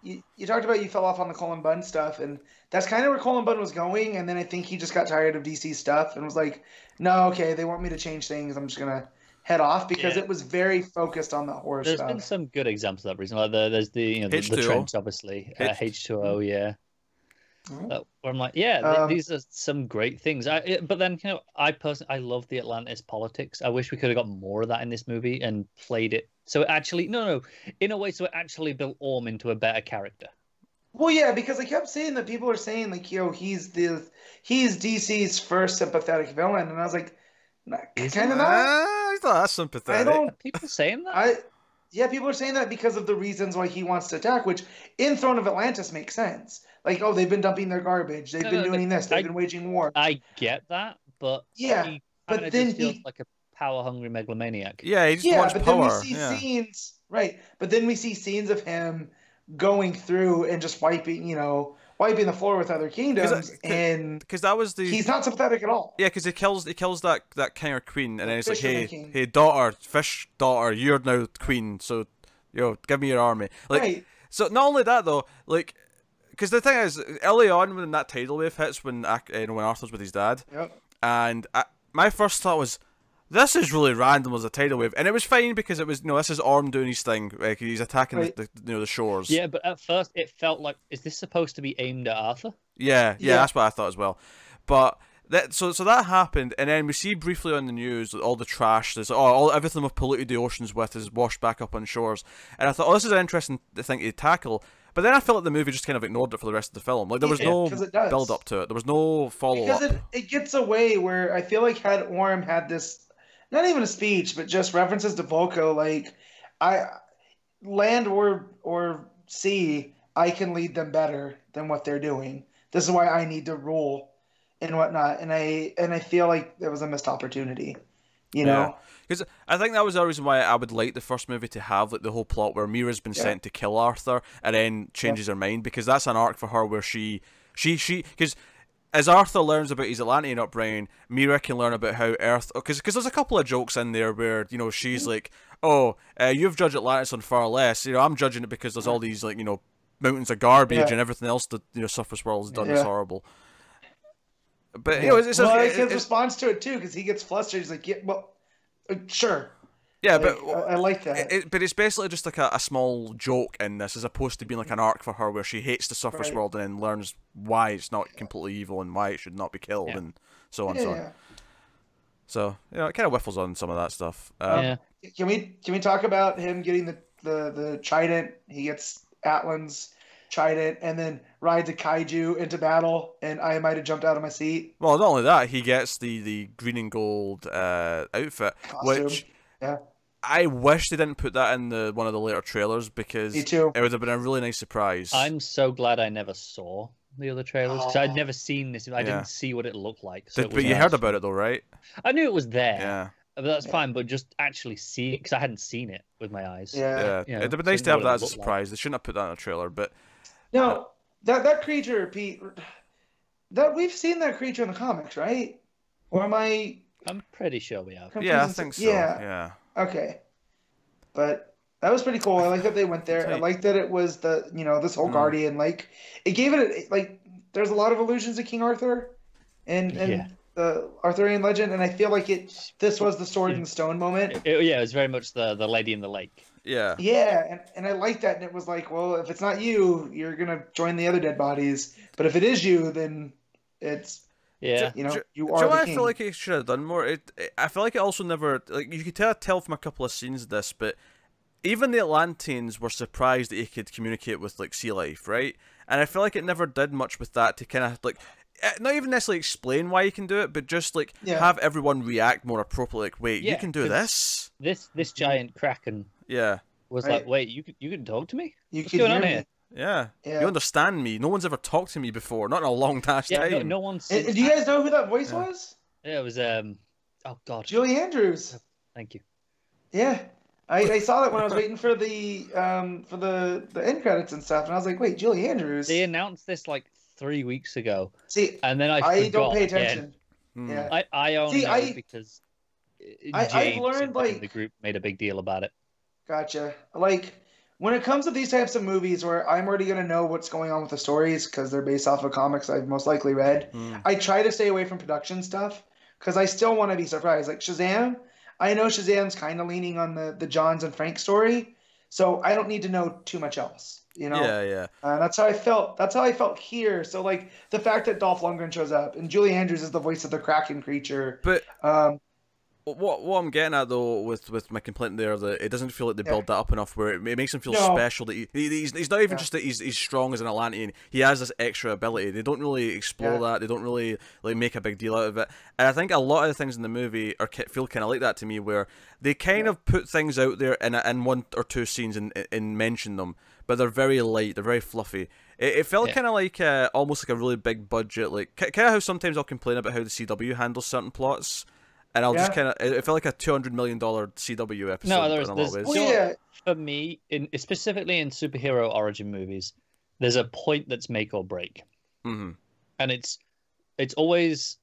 where you talked about you fell off on the Colin Bunn stuff, and that's kind of where Colin Bunn was going. And then I think he just got tired of DC stuff and was like, "No, okay, they want me to change things. I'm just gonna head off," because it was very focused on the horror stuff. There's been some good examples of that recently. Like there's the trench, obviously, H2O, where I'm like, these are some great things. But then I personally, I love the Atlantis politics. I wish we could have got more of that in this movie and played it. So it actually, in a way, so it actually built Orm into a better character. Well, yeah, because I kept saying that people are saying like, he's DC's first sympathetic villain, and I was like, kind of not. I thought that's sympathetic. Are people saying that? People are saying that because of the reasons why he wants to attack, which in Throne of Atlantis makes sense. Like, they've been dumping their garbage, they've been doing this, they've been waging war. I get that, but he but then feels like a power-hungry megalomaniac. Yeah, he just wants power. Then we see scenes, right? But then we see scenes of him going through and just wiping the floor with other kingdoms, and because that was he's not sympathetic at all. Yeah, because he kills that king or queen, and then he's like, hey daughter, fish daughter, you're now queen, so give me your army. Like, right. So not only that though, like, because the thing is, early on when that tidal wave hits, when when Arthur's with his dad, and my first thought was, this is really random as a tidal wave, and it was fine because it was, this is Orm doing his thing, like he's attacking the shores. Yeah, but at first it felt like, is this supposed to be aimed at Arthur? Yeah, that's what I thought as well. But so that happened, and then we see briefly on the news all the trash. There's everything we've polluted the oceans with is washed back up on shores, and I thought, this is an interesting thing to tackle. But then I felt like the movie just kind of ignored it for the rest of the film. Like there was no build up to it. There was no follow up. Because it gets away where I feel like had Orm had this, not even a speech, but just references to Volko, like land or sea, I can lead them better than what they're doing. This is why I need to rule and whatnot. And I feel like it was a missed opportunity. You know? Because I think that was the reason why I would like the first movie to have like the whole plot where Mira's been sent to kill Arthur and then changes her mind, because that's an arc for her where she because as Arthur learns about his Atlantean upbringing, Mira can learn about how Earth, because there's a couple of jokes in there where she's like, you've judged Atlantis on far less, I'm judging it because there's all these like mountains of garbage and everything else that Surface World has done is horrible. But it's his response to it too, because he gets flustered. He's like, sure. Yeah, like, but I like that. But it's basically just like a small joke in this, as opposed to being like an arc for her where she hates the Surface World and then learns why it's not completely evil and why it should not be killed and so on and so on. So it kind of whiffles on some of that stuff. Can we talk about him getting the trident? He gets Atlan's trident and then rides a kaiju into battle, and I might have jumped out of my seat. Well, not only that, he gets the green and gold outfit, costume. Which I wish they didn't put that in one of the later trailers, because Me too. It would have been a really nice surprise. I'm so glad I never saw the other trailers, because I'd never seen this. I didn't see what it looked like. So but you heard about it though, right? I knew it was there. Yeah. But that's fine, but just actually see it, because I hadn't seen it with my eyes. Yeah. It'd be nice to have that as a surprise. They shouldn't have put that in a trailer, but... No, that creature, Pete, that we've seen that creature in the comics, right? Or am I... I'm pretty sure we have. Yeah, I think so. Yeah. Okay. But that was pretty cool. I like that they went there. I like that it was this whole Guardian, like, it gave it, like, there's a lot of allusions to King Arthur and the Arthurian legend, and I feel like this was the sword and stone moment. It was very much the Lady in the Lake. Yeah. Yeah, and I like that, and it was like, well, if it's not you, you're gonna join the other dead bodies. But if it is you, then it's you are the king. I feel like it should have done more. I feel like it also never, like, you could tell from a couple of scenes of this, but even the Atlanteans were surprised that he could communicate with like sea life, right? And I feel like it never did much with that to kind of like, not even necessarily explain why you can do it, but just like have everyone react more appropriately. Like, wait, you can do this? This giant kraken was like, wait, you can talk to me? What's going on here? Yeah, you understand me. No one's ever talked to me before, not in a long time. No one's. Do you guys know who that voice was? Yeah, it was oh god, Julie Andrews. Thank you. Yeah, I saw that when I was waiting for the end credits and stuff, and I was like, wait, Julie Andrews. They announced this like 3 weeks ago. See, and then I don't pay attention. Again. Yeah, I only know because I've learned, like, the group made a big deal about it. Gotcha. Like, when it comes to these types of movies where I'm already going to know what's going on with the stories because they're based off of comics I've most likely read, I try to stay away from production stuff because I still want to be surprised. Like Shazam, I know Shazam's kind of leaning on the Johns and Frank story, so I don't need to know too much else. Yeah. That's how I felt. That's how I felt here. So, like, the fact that Dolph Lundgren shows up and Julie Andrews is the voice of the Kraken creature. But what I'm getting at though with my complaint there, that it doesn't feel like they build that up enough where it makes him feel special. That he's not even just that he's strong as an Atlantean. He has this extra ability. They don't really explore that. They don't really like make a big deal out of it. And I think a lot of the things in the movie feel kind of like that to me, where they kind of put things out there in one or two scenes and mention them, but they're very light. They're very fluffy. It felt kind of like almost like a really big budget, like kind of how sometimes I'll complain about how the CW handles certain plots. And I'll just kind of, it felt like a $200 million CW episode. No, there's ways. For me, specifically in superhero origin movies, there's a point that's make or break. Mm-hmm. And it's always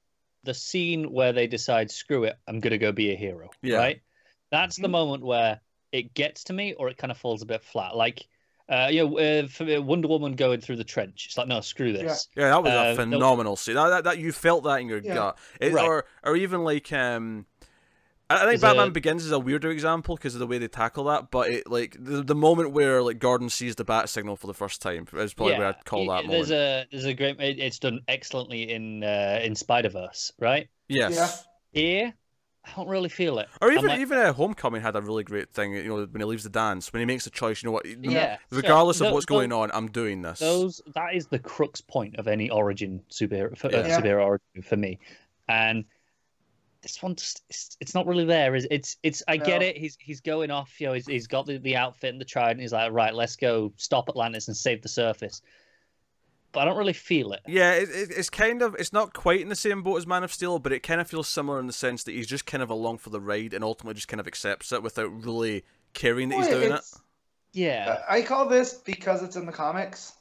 the scene where they decide, screw it, I'm going to go be a hero. Yeah. Right? That's the moment where it gets to me or it kind of falls a bit flat. Like, For Wonder Woman going through the trench. It's like, no, screw this. Yeah, that was a phenomenal scene. That you felt that in your gut. Right. Or even like I think Batman Begins is a weirder example because of the way they tackle that, but the moment where like Gordon sees the bat signal for the first time is probably where I'd call that moment. There's a great. It's done excellently in Spider-Verse, right? Yes. Yeah. Here, I don't really feel it. Or even Homecoming had a really great thing. You know, when he leaves the dance, when he makes the choice, you know what? Regardless of what's going on, I'm doing this. That is the crux point of any origin superhero origin for me, and. This one it's not really there. I get it. He's going off. You know, he's got the outfit and the trident. He's like, right, let's go stop Atlantis and save the surface. But I don't really feel it. Yeah, it's kind of, it's not quite in the same boat as Man of Steel, but it kind of feels similar in the sense that he's just kind of along for the ride and ultimately just kind of accepts it without really caring that he's doing it. Yeah, I call this because it's in the comics.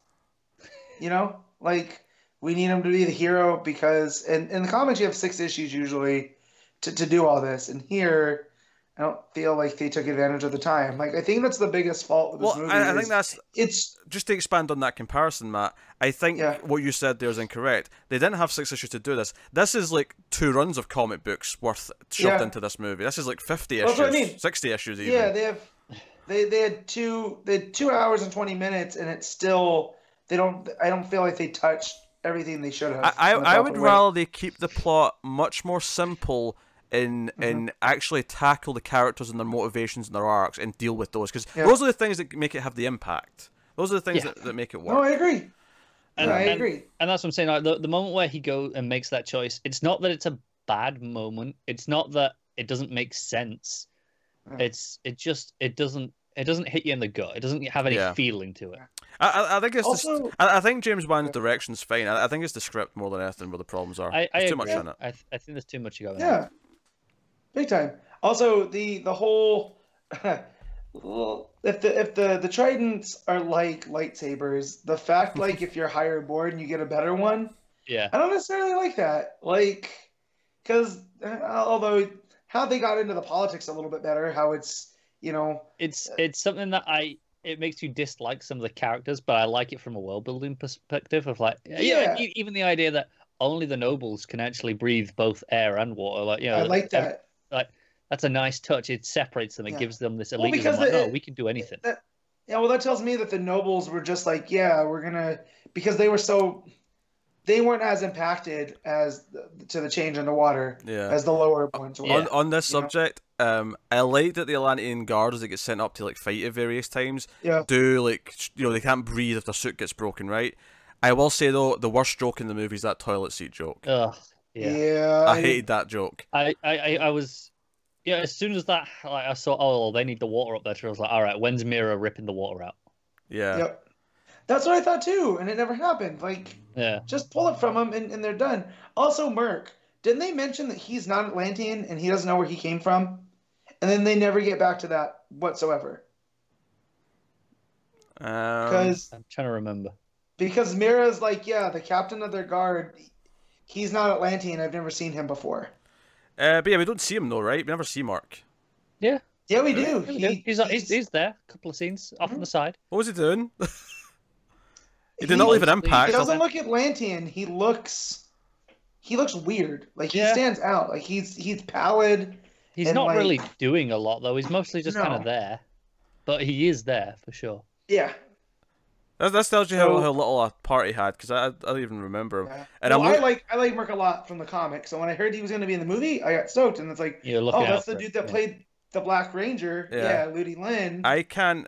You know, like we need him to be the hero because in the comics you have 6 issues usually. To do all this, and here I don't feel like they took advantage of the time. Like I think that's the biggest fault with this movie. I think it's just to expand on that comparison, Matt. I think what you said there is incorrect. They didn't have 6 issues to do this. This is like 2 runs of comic books worth shoved into this movie. This is like 50 issues, what I mean. 60 issues even. Yeah, they had 2 hours and 20 minutes, and it's still I don't feel like they touched everything they should have. I would rather they keep the plot much more simple. And actually tackle the characters and their motivations and their arcs and deal with those, because those are the things that make it have the impact. Those are the things that make it work. No, I agree. I agree. And that's what I'm saying. Like, the moment where he goes and makes that choice, it's not that it's a bad moment. It's not that it doesn't make sense. It doesn't hit you in the gut. It doesn't have any feeling to it. I think it's also, I think James Wan's direction's fine. I think it's the script more than anything where the problems are. There's too much in it. I think there's too much going on. Yeah. Big time. Also, the whole if the tridents are like lightsabers, the fact like if you're higher aboard and you get a better one, I don't necessarily like that. Like, because although how they got into the politics a little bit better, how it's it's something that it makes you dislike some of the characters, but I like it from a world building perspective of like even the idea that only the nobles can actually breathe both air and water. Like I like that. Like that's a nice touch. It separates them. It gives them this elite. Like, we can do anything. That tells me that the nobles were just like, we're gonna, because they weren't as impacted as to the change in the water as the lower ones were. On this subject, I like that the Atlantean guards that get sent up to like fight at various times do like they can't breathe if their suit gets broken, right? I will say though, the worst joke in the movie is that toilet seat joke. I hated that joke. I was as soon as that I saw they need the water up there, I was like, all right, when's Mira ripping the water out? Yep. That's what I thought too, and it never happened. Like just pull it from him and they're done. Also, Merc, didn't they mention that he's not Atlantean and he doesn't know where he came from? And then they never get back to that whatsoever. Because I'm trying to remember. Because Mira's like, the captain of their guard, he's not Atlantean. I've never seen him before. But we don't see him though, right? We never see Mark. Yeah. Yeah, we do. He's there. A couple of scenes off on the side. What was he doing? He did not leave an impact. He doesn't look Atlantean. He looks weird. Like he stands out. Like he's pallid. He's not really doing a lot though. He's mostly just kind of there. But he is there for sure. Yeah. That tells you how little a part he had, because I don't even remember him. Yeah. And I like Merc a lot from the comic. So when I heard he was going to be in the movie, I got stoked, and it's like, that's the dude that played the Black Ranger. Yeah, Ludi Lin. I can't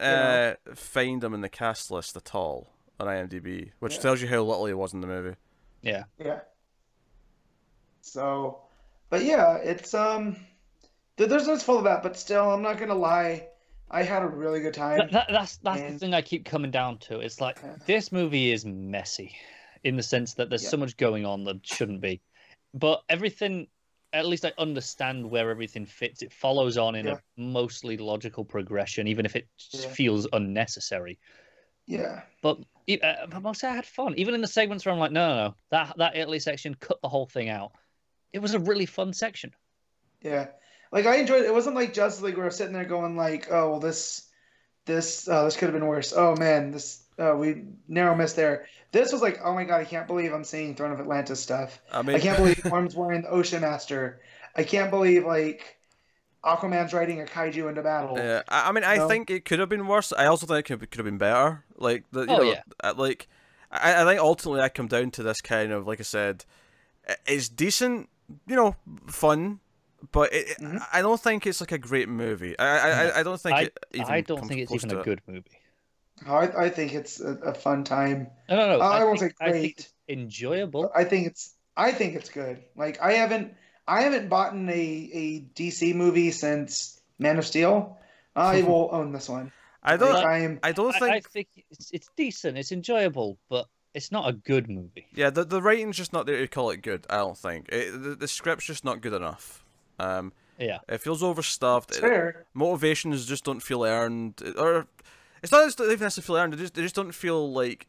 find him in the cast list at all on IMDb, which tells you how little he was in the movie. Yeah. Yeah. So, but it's there's no full of that, but still, I'm not gonna lie. I had a really good time. That's the thing I keep coming down to. It's like this movie is messy in the sense that there's so much going on that shouldn't be. But everything, at least I understand where everything fits. It follows on in a mostly logical progression, even if it feels unnecessary. Yeah. But mostly I had fun. Even in the segments where I'm like, no. That Italy section, cut the whole thing out. It was a really fun section. Yeah. Like, I enjoyed it. It wasn't like Justice League where I was sitting there going like, oh, well, this this could have been worse. Oh man, we narrow miss there. This was like, oh my god, I can't believe I'm seeing Throne of Atlantis stuff. I mean, I can't believe Orm's wearing the Ocean Master. I can't believe like Aquaman's riding a kaiju into battle. yeah. I mean, I think it could have been worse. I also think it could have been better. Like like I think ultimately I come down to this kind of, like I said, it's decent, fun. But I don't think it's like a great movie. I don't think it even I don't think it's even a good movie. I think it's a fun time. No. I won't say great. I think it's enjoyable. I think it's good. Like I haven't bought a DC movie since Man of Steel. I will own this one. I think it's decent. It's enjoyable, but it's not a good movie. Yeah, the writing's just not there to call it good. I don't think the script's just not good enough. Yeah, it feels overstuffed. Fair. Motivations just don't feel earned, or it's not even necessarily feel earned. They just don't feel like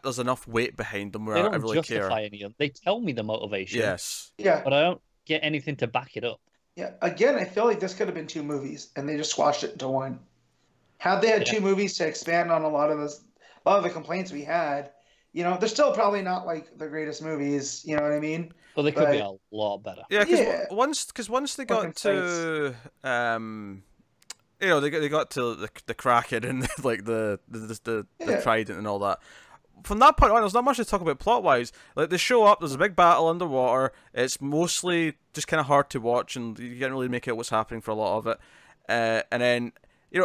there's enough weight behind them where I really care. Any of them. They tell me the motivation. Yes. Yeah. But I don't get anything to back it up. Yeah. Again, I feel like this could have been 2 movies, and they just squashed it into one. Had they had 2 movies to expand on a lot of the complaints we had, they're still probably not like the greatest movies. You know what I mean? Well, they could be a lot better. Yeah, because once they got to they got to the Kraken and like the Trident and all that. From that point on, there's not much to talk about plot wise. Like they show up, there's a big battle underwater. It's mostly just kind of hard to watch, and you can't really make out what's happening for a lot of it. And then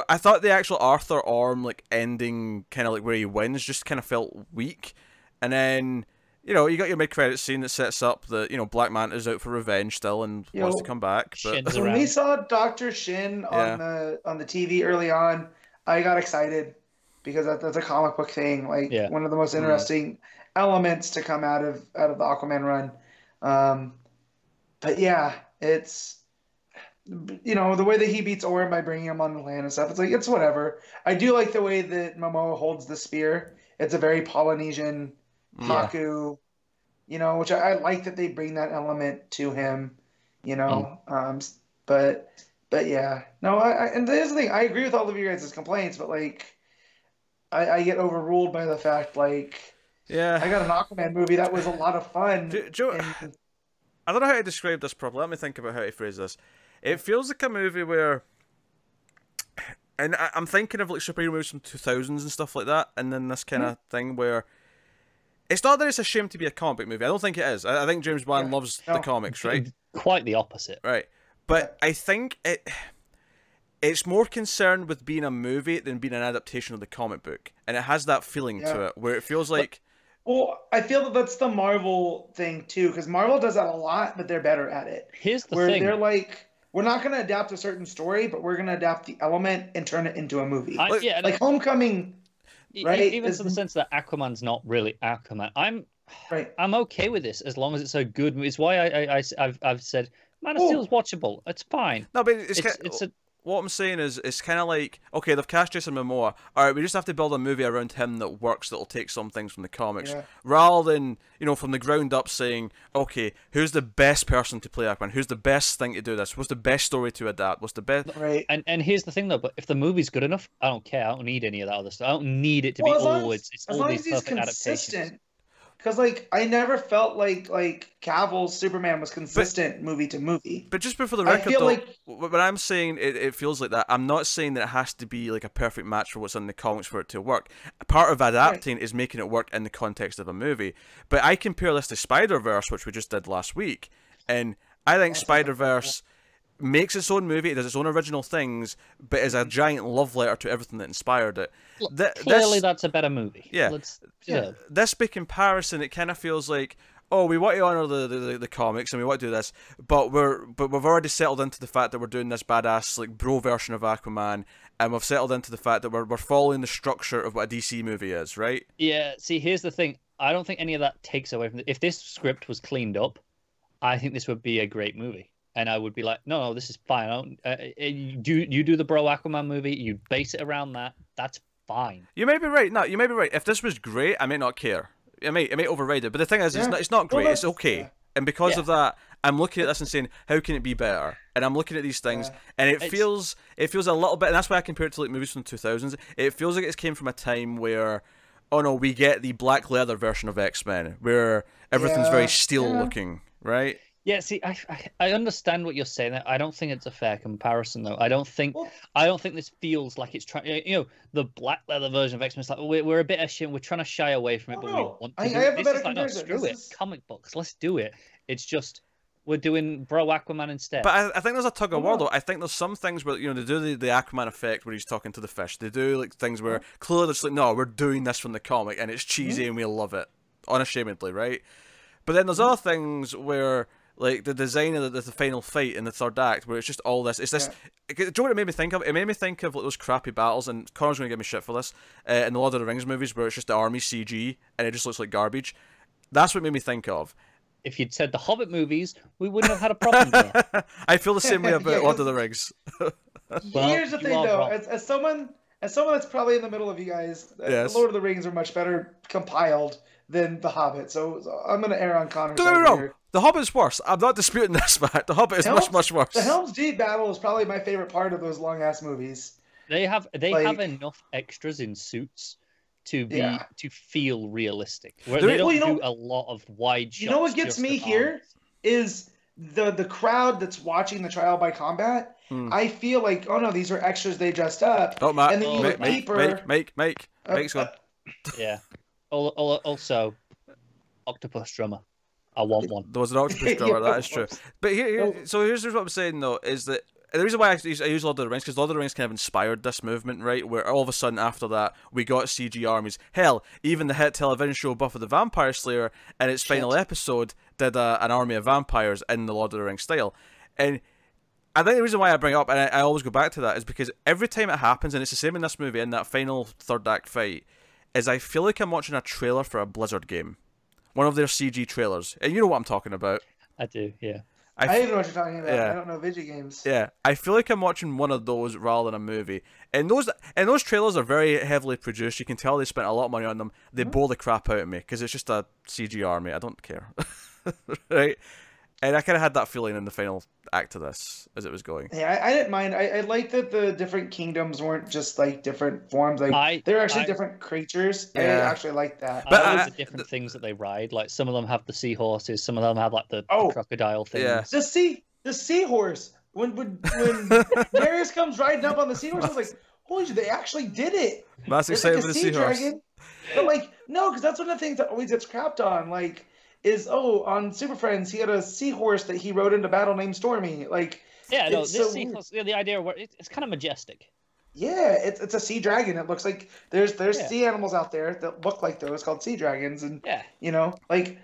I thought the actual Arthur Orm like ending, kind of like where he wins, just kind of felt weak. And then you got your mid-credit scene that sets up that Black Manta's out for revenge still and wants to come back. But when we saw Dr. Shin on the TV early on, I got excited because that's a comic book thing, like one of the most interesting elements to come out of the Aquaman run. But yeah, it's the way that he beats Orm by bringing him on the land and stuff. It's like it's whatever. I do like the way that Momoa holds the spear. It's a very Polynesian Haku, which I like that they bring that element to him, but yeah, no, and here's the thing, I agree with all of you guys' complaints, but like, I get overruled by the fact, like, I got an Aquaman movie that was a lot of fun. Joe, I don't know how to describe this properly. Let me think about how to phrase this. It feels like a movie where, and I'm thinking of like superhero movies from 2000s and stuff like that, and then this kind of thing where it's not that it's a shame to be a comic book movie. I don't think it is. I think James Wan loves the comics, right? Quite the opposite. Right. But I think it's more concerned with being a movie than being an adaptation of the comic book. And it has that feeling to it, where it feels like... Well, I feel that that's the Marvel thing, too, because Marvel does that a lot, but they're better at it. Here's the thing. Where they're like, we're not going to adapt a certain story, but we're going to adapt the element and turn it into a movie. Like Homecoming... Right, even to the sense that Aquaman's not really Aquaman. I'm okay with this as long as it's a good movie. It's why I've said Man of Steel's watchable. It's fine. No, but what I'm saying is, it's kind of like, okay, they've cast Jason Momoa. All right, we just have to build a movie around him that works, that'll take some things from the comics, rather than from the ground up saying, okay, who's the best person to play Aquaman? Who's the best thing to do this? What's the best story to adapt? What's the best? Right. And here's the thing though, but if the movie's good enough, I don't care. I don't need any of that other stuff. I don't need it to be all it's all these perfect adaptations. Because, like, I never felt like Cavill's Superman was consistent movie to movie. But just before the record, when I'm saying it feels like that, I'm not saying that it has to be like a perfect match for what's in the comics for it to work. Part of adapting is making it work in the context of a movie. But I compare this to Spider-Verse, which we just did last week, and I think Spider-Verse makes its own movie, it does its own original things, but is a giant love letter to everything that inspired it. Clearly, that's a better movie. Yeah. This big comparison, it kind of feels like, oh, we want to honor the comics and we want to do this, but we've already settled into the fact that we're doing this badass like bro version of Aquaman, and we've settled into the fact that we're following the structure of what a DC movie is, right? Yeah. See, here's the thing. I don't think any of that takes away from it. If this script was cleaned up, I think this would be a great movie. And I would be like, no, this is fine. You do the Bro Aquaman movie. You base it around that. That's fine. You may be right. No, you may be right. If this was great, I may not care. It may override it. But the thing is, it's not great. It's okay. And because of that, I'm looking at this and saying, how can it be better? And I'm looking at these things, and it feels a little bit, and that's why I compare it to like movies from the 2000s. It feels like it came from a time where, oh no, we get the black leather version of X-Men, where everything's very steel looking, right? Yeah, see, I understand what you're saying. I don't think it's a fair comparison, though. I don't think this feels like it's trying. You know, the black leather version of X-Men is like we're a bit ashamed. We're trying to shy away from it, but we want to. This is like, no, screw it. Comic books, let's do it. It's just we're doing Bro Aquaman instead. But I think there's a tug of war, though. I think there's some things where, you know, they do the Aquaman effect where he's talking to the fish. They do like things where clearly they're just like, no, we're doing this from the comic, and it's cheesy and we love it unashamedly, right? But then there's other things where, like the design of the final fight in the third act, where it's just all this. It's this. Do you know what it made me think of? It made me think of like those crappy battles, and Connor's gonna give me shit for this. In the Lord of the Rings movies, where it's just the army CG and it just looks like garbage. That's what it made me think of. If you'd said the Hobbit movies, we wouldn't have had a problem here. I feel the same way about Lord of the Rings. Here's the thing, though. As someone that's probably in the middle of you guys, the Lord of the Rings are much better compiled than the Hobbit. So I'm gonna err on Connor's side. Don't get me wrong. The Hobbit's worse. I'm not disputing this fact. The Hobbit is much worse. The Helm's Deep battle is probably my favorite part of those long ass movies. They have enough extras in suits to feel realistic. Where they don't do a lot of wide shots. You know what gets me here is the crowd that's watching the trial by combat. I feel like, oh no, these are extras they dressed up. Oh, Matt. And then you look deeper. Make's gone. Yeah. Also, octopus drummer. I want one. There was an octopus drummer, that is true. But here's what I'm saying, though, is that the reason why I use Lord of the Rings, because Lord of the Rings kind of inspired this movement, right? Where all of a sudden after that, we got CG armies. Hell, even the hit television show Buffy the Vampire Slayer, in its final episode, did an army of vampires in the Lord of the Rings style. And I think the reason why I bring it up, and I always go back to that, is because every time it happens, and it's the same in this movie, in that final third act fight, is I feel like I'm watching a trailer for a Blizzard game. One of their CG trailers. And you know what I'm talking about. I do, yeah. I even know what you're talking about. Yeah. I don't know video games. Yeah, I feel like I'm watching one of those rather than a movie. And those trailers are very heavily produced. You can tell they spent a lot of money on them. They bore the crap out of me because it's just a CG army. I don't care. Right? And I kind of had that feeling in the final act of this as it was going. Yeah, I didn't mind. I like that the different kingdoms weren't just like different forms. Like they're actually different creatures. Yeah. I actually like that. But I like the different things that they ride. Like some of them have the seahorses. Some of them have like the crocodile things. Yeah. The seahorse. When Darius comes riding up on the seahorse, I was like, holy shit, they actually did it. That's exciting for the seahorse. Dragon. But like, no, because that's one of the things that always gets crapped on. Like, on Super Friends, he had a seahorse that he rode into battle named Stormy. Like, this seahorse, the idea where it's kind of majestic. Yeah, it's a sea dragon. It looks like there's sea animals out there that look like those called sea dragons, and you know, like,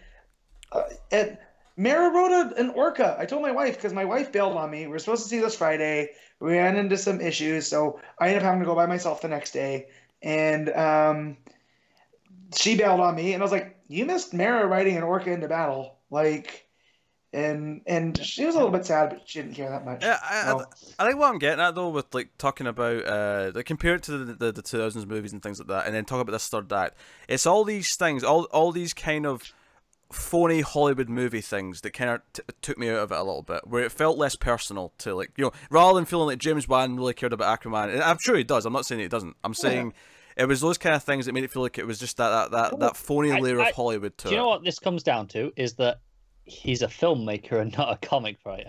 Mara rode an orca. I told my wife because my wife bailed on me. We were supposed to see this Friday. We ran into some issues, so I ended up having to go by myself the next day, and she bailed on me, and I was like, you missed Mara riding an orca into battle, like, and she was a little bit sad, but she didn't care that much. Yeah, I think what I'm getting at though, with like talking about like compare it to the 2000s movies and things like that, and then talk about this third act. It's all these things, all these kind of phony Hollywood movie things that kind of took me out of it a little bit, where it felt less personal to, like, you know, rather than feeling like James Wan really cared about Aquaman. And I'm sure he does. I'm not saying he doesn't. I'm saying. It was those kind of things that made it feel like it was just that phony layer of Hollywood to it. Do you know what this comes down to? Is that he's a filmmaker and not a comic writer.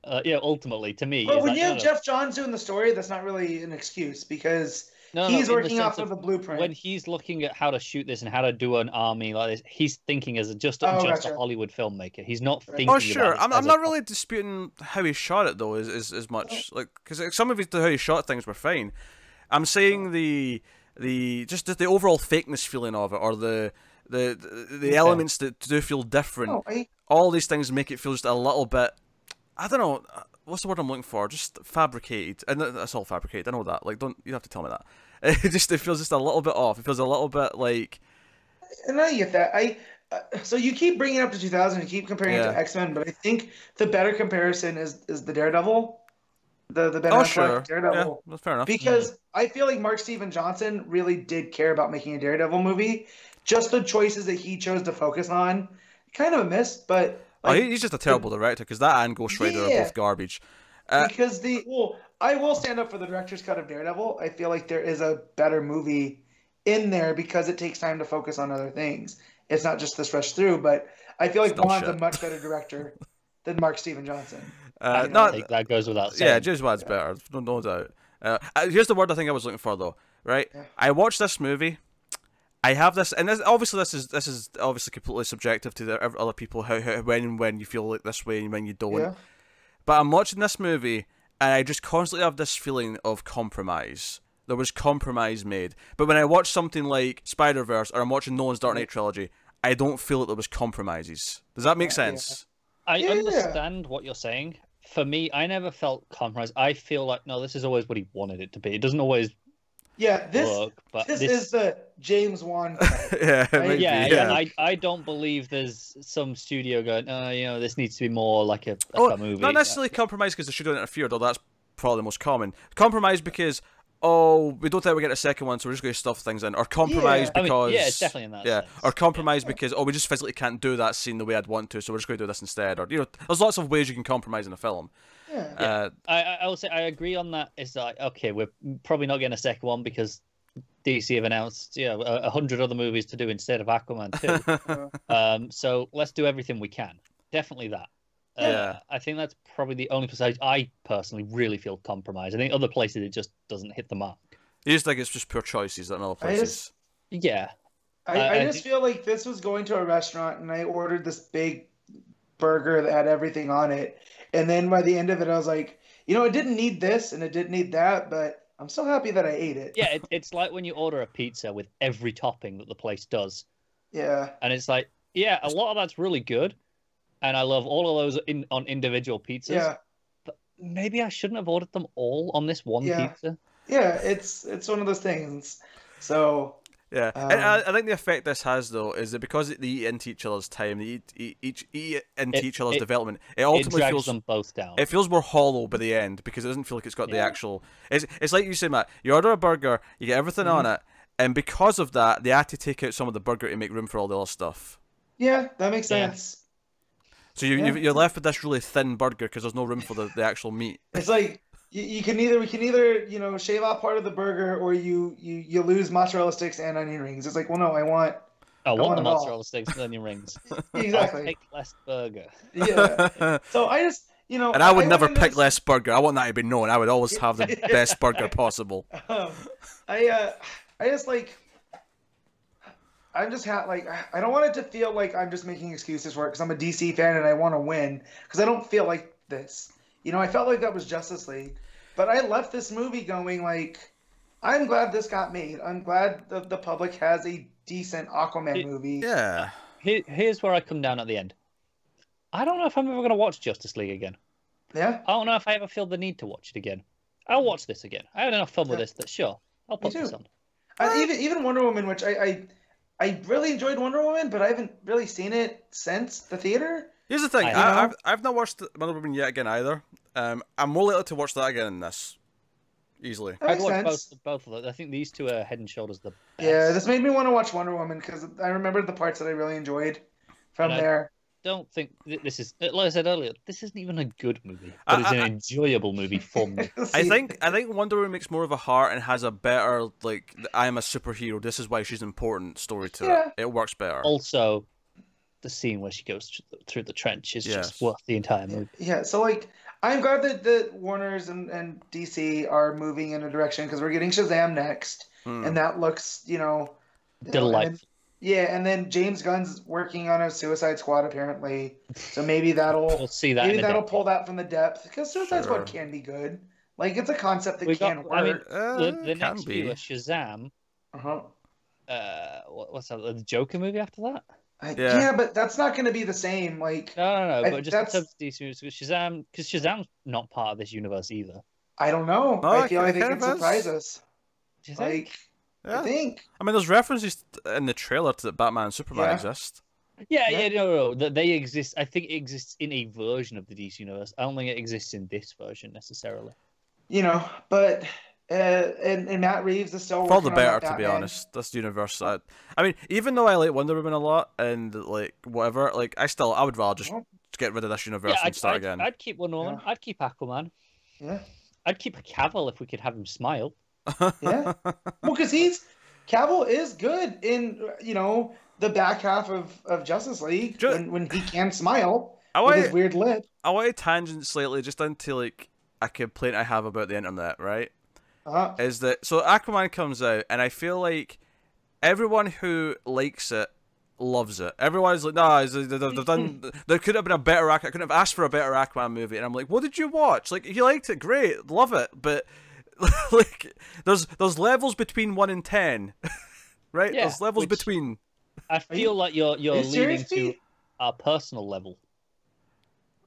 Ultimately, to me. But when you have Jeff Johns doing the story, that's not really an excuse, because he's working off of the blueprint. When he's looking at how to shoot this and how to do an army like this, he's thinking as just a Hollywood filmmaker. He's not thinking. Oh, sure. I'm not really disputing how he shot it though, as much, like, because some of how he shot things were fine. I'm saying the overall fakeness feeling of it, or the elements that do feel different. All these things make it feel just a little bit, I don't know, what's the word I'm looking for? Just fabricated. And that's all fabricated. I know that. Like, you have to tell me that. It feels just a little bit off. It feels a little bit like. And I get that. So you keep bringing it up to 2000, you keep comparing it to X-Men, but I think the better comparison is the Daredevil. The Ben Affleck Daredevil. Yeah, that's fair enough. Because I feel like Mark Steven Johnson really did care about making a Daredevil movie. Just the choices that he chose to focus on, kind of a miss, but He's just a terrible director because that and Ghost Rider are both garbage. Because I will stand up for the director's cut of Daredevil. I feel like there is a better movie in there because it takes time to focus on other things. It's not just this rush through, but I feel like Wan's a much better director than Mark Steven Johnson. I think that goes without saying. Yeah, James Wan's better, no doubt. Here's the word I think I was looking for though. Right, I watched this movie. I have this, and this is obviously completely subjective to other people. When you feel like this way and when you don't. Yeah. But I'm watching this movie, and I just constantly have this feeling of compromise. There was compromise made. But when I watch something like Spider-Verse, or I'm watching Nolan's Dark Knight trilogy, I don't feel that there was compromises. Does that make sense? I understand what you're saying. For me, I never felt compromise. I feel like, no, this is always what he wanted it to be. It doesn't always work. But this is the James Wan. I don't believe there's some studio going, this needs to be more like a movie. Not necessarily compromise because the studio interfered, although that's probably the most common. Compromise because, we don't think we get a second one, so we're just going to stuff things in. Or compromise because... it's definitely in that sense. Or compromise because, we just physically can't do that scene the way I'd want to, so we're just going to do this instead. Or, there's lots of ways you can compromise in a film. I will say I agree on that. It's like, okay, we're probably not getting a second one because DC have announced 100 other movies to do instead of Aquaman 2. So let's do everything we can. Definitely that. I think that's probably the only place I personally really feel compromised. I think other places it just doesn't hit the mark. You just think it's just poor choices in other places? I just feel like this was going to a restaurant and I ordered this big burger that had everything on it. And then by the end of it, I was like, it didn't need this and it didn't need that, but I'm so happy that I ate it. Yeah, it's like when you order a pizza with every topping that the place does. Yeah. And it's like, a lot of that's really good. And I love all of those on individual pizzas. Yeah. But maybe I shouldn't have ordered them all on this one pizza. Yeah, it's one of those things. So... Yeah, and I think the effect this has though is that because they eat into each other's time, they eat into each other's development. It ultimately feels them both down. It feels more hollow by the end because it doesn't feel like it's got the actual. It's like you say, Matt. You order a burger, you get everything on it, and because of that, they had to take out some of the burger to make room for all the other stuff. Yeah, that makes sense. So you're left with this really thin burger because there's no room for the actual meat. It's like. We can either shave off part of the burger or you lose mozzarella sticks and onion rings. It's like, well, no, I want the mozzarella sticks and onion rings. Exactly. I'll pick less burger. Yeah. So I just and I would never pick less burger. I want that to be known. I would always have the best burger possible. I just like. I'm just I don't want it to feel like I'm just making excuses for it because I'm a DC fan and I want to win because I don't feel like this. I felt like that was Justice League, but I left this movie going like, I'm glad this got made. I'm glad the public has a decent Aquaman movie. Yeah. Here's where I come down at the end. I don't know if I'm ever going to watch Justice League again. Yeah? I don't know if I ever feel the need to watch it again. I'll watch this again. I had enough fun with this that sure, I'll put this on. Even Wonder Woman, which I really enjoyed Wonder Woman, but I haven't really seen it since the theater. Here's the thing, I've not watched Wonder Woman yet again either. I'm more likely to watch that again than this. Easily. I'd watch both of them. I think these two are head and shoulders the best. Yeah, this made me want to watch Wonder Woman because I remember the parts that I really enjoyed from there. I don't think this is, like I said earlier, this isn't even a good movie, but it's an enjoyable movie for me. I think Wonder Woman makes more of a heart and has a better, like, I am a superhero, this is why she's important story to it. It works better. Also, the scene where she goes through the trench is just worth the entire movie. Yeah, so like I'm glad that the Warners and DC are moving in a direction because we're getting Shazam next, and that looks, delightful. And then James Gunn's working on a Suicide Squad apparently, so maybe that'll pull that from the depth because Suicide Squad can be good. Like it's a concept that can work. I mean, the next few are Shazam. What's that? The Joker movie after that? Yeah, but that's not going to be the same. Like no. But just in terms of DC movies, Shazam, because Shazam's not part of this universe either. I don't know. I feel like they can surprise us. Do you think? I think. I mean, there's references in the trailer to that Batman and Superman exist. No. They exist. I think it exists in a version of the DC universe. I don't think it exists in this version necessarily. But. And Matt Reeves is still for all the better, to be honest. This universe, I mean, even though I like Wonder Woman a lot and like whatever, like I would rather just get rid of this universe and start again. I'd keep Wonder Woman. Yeah. I'd keep Aquaman. Yeah. I'd keep Cavill if we could have him smile. Yeah. Well, because Cavill is good in, the back half of Justice League when he can smile with his weird lip. I want to tangent slightly just into like a complaint I have about the internet, right? Is that so Aquaman comes out and I feel like everyone who likes it loves it. Everyone's like, nah, they've done. There could have been a better Aquaman. I couldn't have asked for a better Aquaman movie. And I'm like, what did you watch? Like, you liked it, great, love it, but like, there's levels between 1 and 10, right? Yeah, there's levels between. I feel like you're leading to our personal level.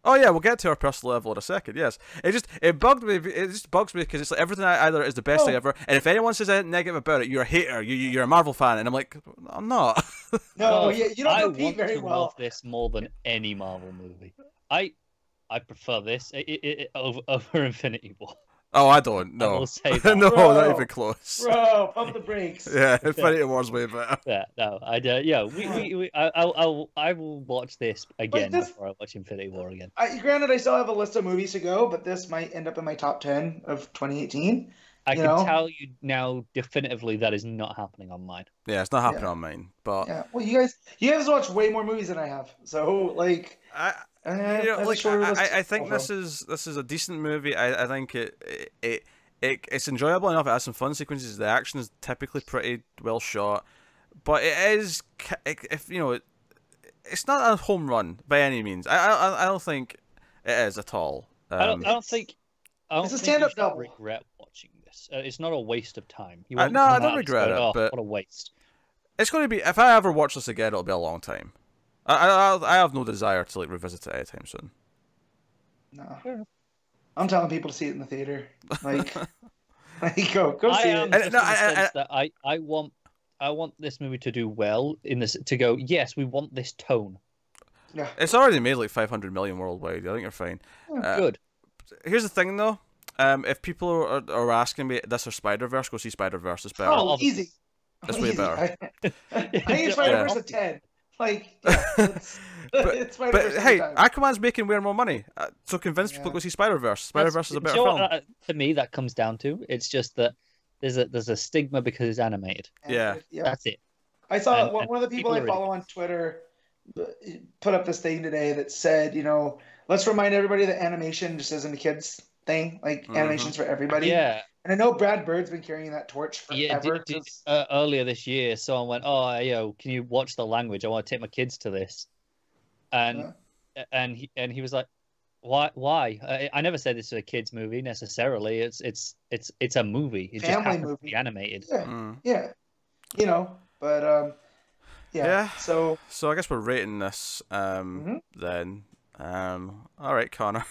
Oh yeah, we'll get to our personal level in a second. Yes, it bugged me. It just bugs me because it's like everything either is the best thing ever, and if anyone says anything negative about it, you're a hater. You're a Marvel fan, and I'm like, I'm not. No, you don't compete very well. I well. love this more than any Marvel movie. I prefer this over Infinity War. Oh, I don't. No, I will say that. No, Bro. not even close. Bro, pump the brakes. Yeah, Infinity War's way better. Yeah, no, I don't. Yeah, I will watch this again before I watch Infinity War again. Granted, I still have a list of movies to go, but this might end up in my top 10 of 2018. I can tell you now definitively that is not happening on mine. Yeah, it's not happening on mine. But yeah, well, you guys watch way more movies than I have, so like. I think this is a decent movie. I think it's enjoyable enough. It has some fun sequences. The action is typically pretty well shot, but it's not a home run by any means. I don't think it is at all. I don't think it's a stand-up you double. regret watching this. It's not a waste of time. I don't regret it, but what a waste. It's going to be, if I ever watch this again, it'll be a long time. I have no desire to revisit it anytime soon. No, I'm telling people to see it in the theater. Like, go see it. That I want this movie to do well in this. To go, yes, we want this tone. Yeah, it's already made like 500 million worldwide. I think you're fine. Good. Here's the thing, though. If people are asking me this or Spider-Verse, go see Spider-Verse. It's better. Oh, easy. That's way better. I think Spider-Verse a 10. Like, it's Spider-Verse. But hey, Aquaman's making way more money, so convince people to go see Spider-Verse. Spider-Verse is a better film. To me, that comes down to it's just that there's a stigma because it's animated. Yeah, that's it. I saw one of the people I follow on Twitter put up this thing today that said, let's remind everybody that animation just isn't a kid's thing. Like, animation's for everybody. Yeah. And I know Brad Bird's been carrying that torch forever. Yeah, earlier this year, someone went, "Oh, can you watch the language? I want to take my kids to this." And he was like, "Why? I never said this is a kids movie necessarily. It's a movie. It just happens to be animated." Yeah. But yeah. So I guess we're rating this then. All right, Connor.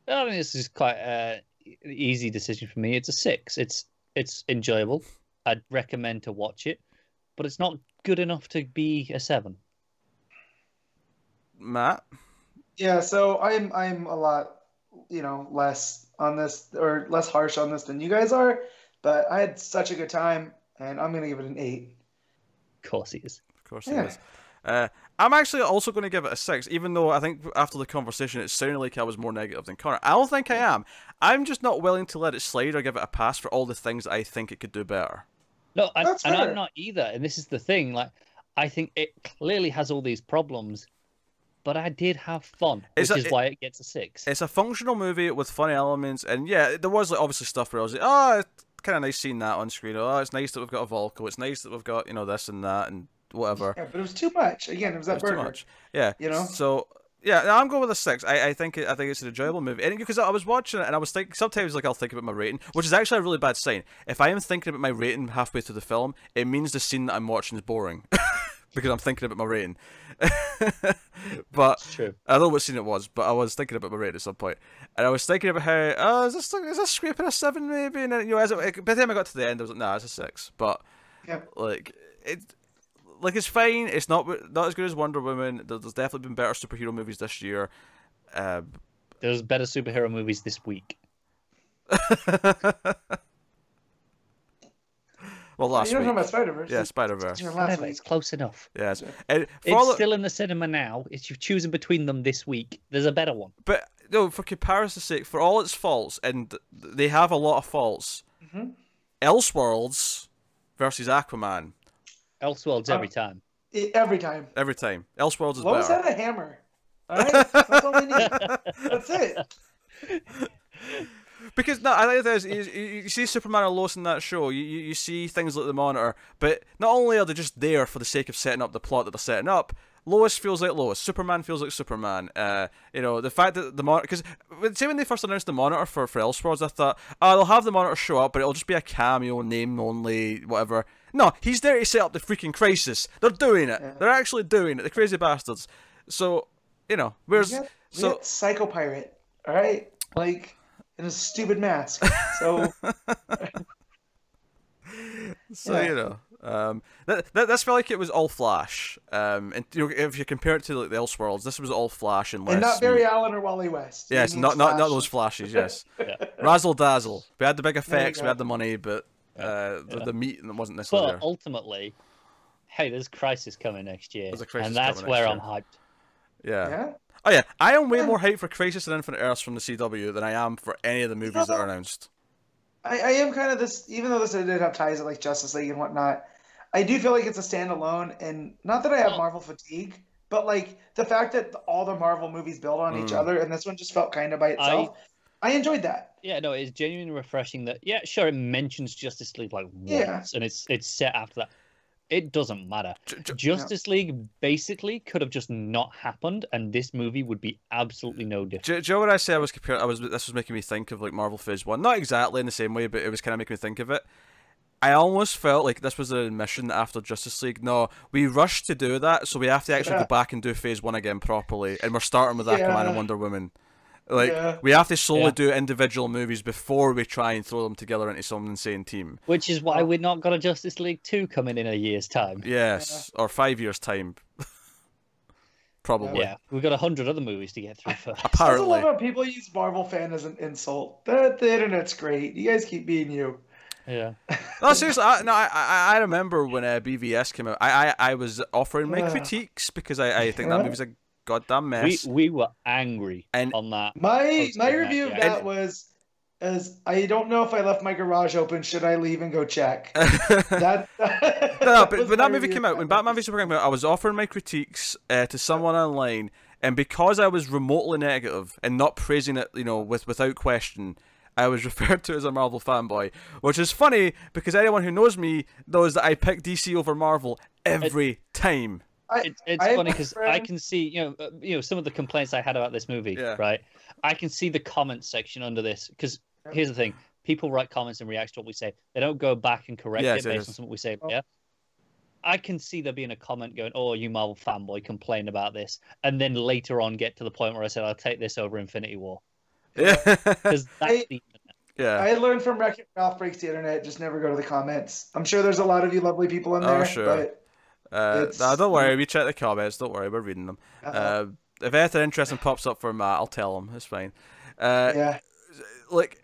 I think this is quite an easy decision for me. It's a 6. It's enjoyable. I'd recommend to watch it, but it's not good enough to be a 7. Matt? Yeah, so I'm a lot, less on this or less harsh on this than you guys are, but I had such a good time, and I'm gonna give it an 8. Of course he is. Of course he is. I'm actually also going to give it a 6, even though I think after the conversation it sounded like I was more negative than Connor. I don't think I am. I'm just not willing to let it slide or give it a pass for all the things that I think it could do better. No, and I'm not either. And this is the thing. Like, I think it clearly has all these problems, but I did have fun, which is why it gets a 6. It's a functional movie with fun elements, and yeah, there was obviously stuff where I was like, oh, it's kind of nice seeing that on screen. Oh, it's nice that we've got a Volko. It's nice that we've got this and that and whatever. Yeah, but it was too much. Again, it was that burger. Too much. Yeah. So yeah, I'm going with a 6. I think it's an enjoyable movie, and because I was watching it and I was thinking sometimes I'll think about my rating, which is actually a really bad sign. If I am thinking about my rating halfway through the film, it means the scene that I'm watching is boring. Because I'm thinking about my rating. But true. I don't know what scene it was, but I was thinking about my rating at some point, and I was thinking about how is this scraping a 7 maybe, and then, by the time I got to the end, I was like, nah, it's a 6. But it's fine. It's not as good as Wonder Woman. There's definitely been better superhero movies this year. There's better superhero movies this week. Well, last You're week. talking about Spider-Verse. Yeah, Spider-Verse. Whatever, it's close enough. Yes. Yeah. And It's still in the cinema now. It's you're choosing between them this week. There's a better one. But no, for comparison's sake, for all its faults, and they have a lot of faults, Elseworlds versus Aquaman. Elseworlds every time. Every time. Every time. Elseworlds is Lois better. had a hammer. All right, that's all we need. That's it. Because no, I think it is. You see Superman and Lois in that show. You see things like the Monitor, but not only are they just there for the sake of setting up the plot that they're setting up. Lois feels like Lois. Superman feels like Superman. You know, the fact that the Monitor, because say when they first announced the Monitor for Elseworlds, I thought, oh, they'll have the Monitor show up, but it'll just be a cameo, name only, whatever. No, he's there to set up the freaking crisis. They're doing it. Yeah. They're actually doing it. The crazy bastards. So, you know, we got Psycho Pirate. All right, like in a stupid mask. So, you know. That's felt like it was all Flash. And you know, if you compare it to like the Elseworlds, this was all Flash and less. And not Barry Allen or Wally West. Yes, not those Flashes. Yes, razzle dazzle. We had the big effects, we had the money, but the meat wasn't necessarily. But there. ultimately, hey, there's Crisis coming next year, and that's where I'm hyped. Yeah. Oh yeah, I am way more hyped for Crisis and Infinite Earths from the CW than I am for any of the movies that are announced. I am kind of this, even though this did have ties to like Justice League and whatnot. I do feel like it's a standalone, and not that I have Marvel fatigue, but like the fact that all the Marvel movies build on each other, and this one just felt kind of by itself. I enjoyed that. Yeah, no, it's genuinely refreshing that. Yeah, sure, it mentions Justice League like once, and it's set after that. It doesn't matter. Justice League basically could have just not happened, and this movie would be absolutely no different. Do you know what I say? This was making me think of like Marvel Phase 1. Not exactly in the same way, but it was kind of making me think of it. I almost felt like this was an admission after Justice League. No, we rushed to do that, so we have to actually go back and do Phase 1 again properly, and we're starting with Aquaman and Wonder Woman. Like, we have to slowly do individual movies before we try and throw them together into some insane team. Which is why we're not got a Justice League 2 coming in a year's time. Yes, or 5 years' time. Probably. Yeah, we've got 100 other movies to get through first. Apparently. I love how people use Marvel fan as an insult. The internet's great. You guys keep being you. Yeah. No, seriously, I remember when BVS came out, I was offering my critiques because I think that movie's a goddamn mess. We were angry on that. My review of that was, I don't know if I left my garage open. Should I leave and go check? No, but when that movie came out, when Batman v Superman came out, I was offering my critiques to someone online, and because I was remotely negative and not praising it, you know, without question, I was referred to as a Marvel fanboy, which is funny because anyone who knows me knows that I pick DC over Marvel every time. It's funny because I can see, you know, some of the complaints I had about this movie, right? I can see the comment section under this because here's the thing: people write comments and react to what we say. They don't go back and correct it based on something we say. Yeah, I can see there being a comment going, "Oh, you Marvel fanboy, complain about this," and then later on get to the point where I said, "I'll take this over Infinity War." Yeah, because that's the internet. Yeah, I learned from Wreck-It Ralph Breaks the Internet. Just never go to the comments. I'm sure there's a lot of you lovely people in there. Oh, sure. But no, don't worry. We check the comments. Don't worry, we're reading them. If anything interesting pops up for Matt, I'll tell him. It's fine. Like,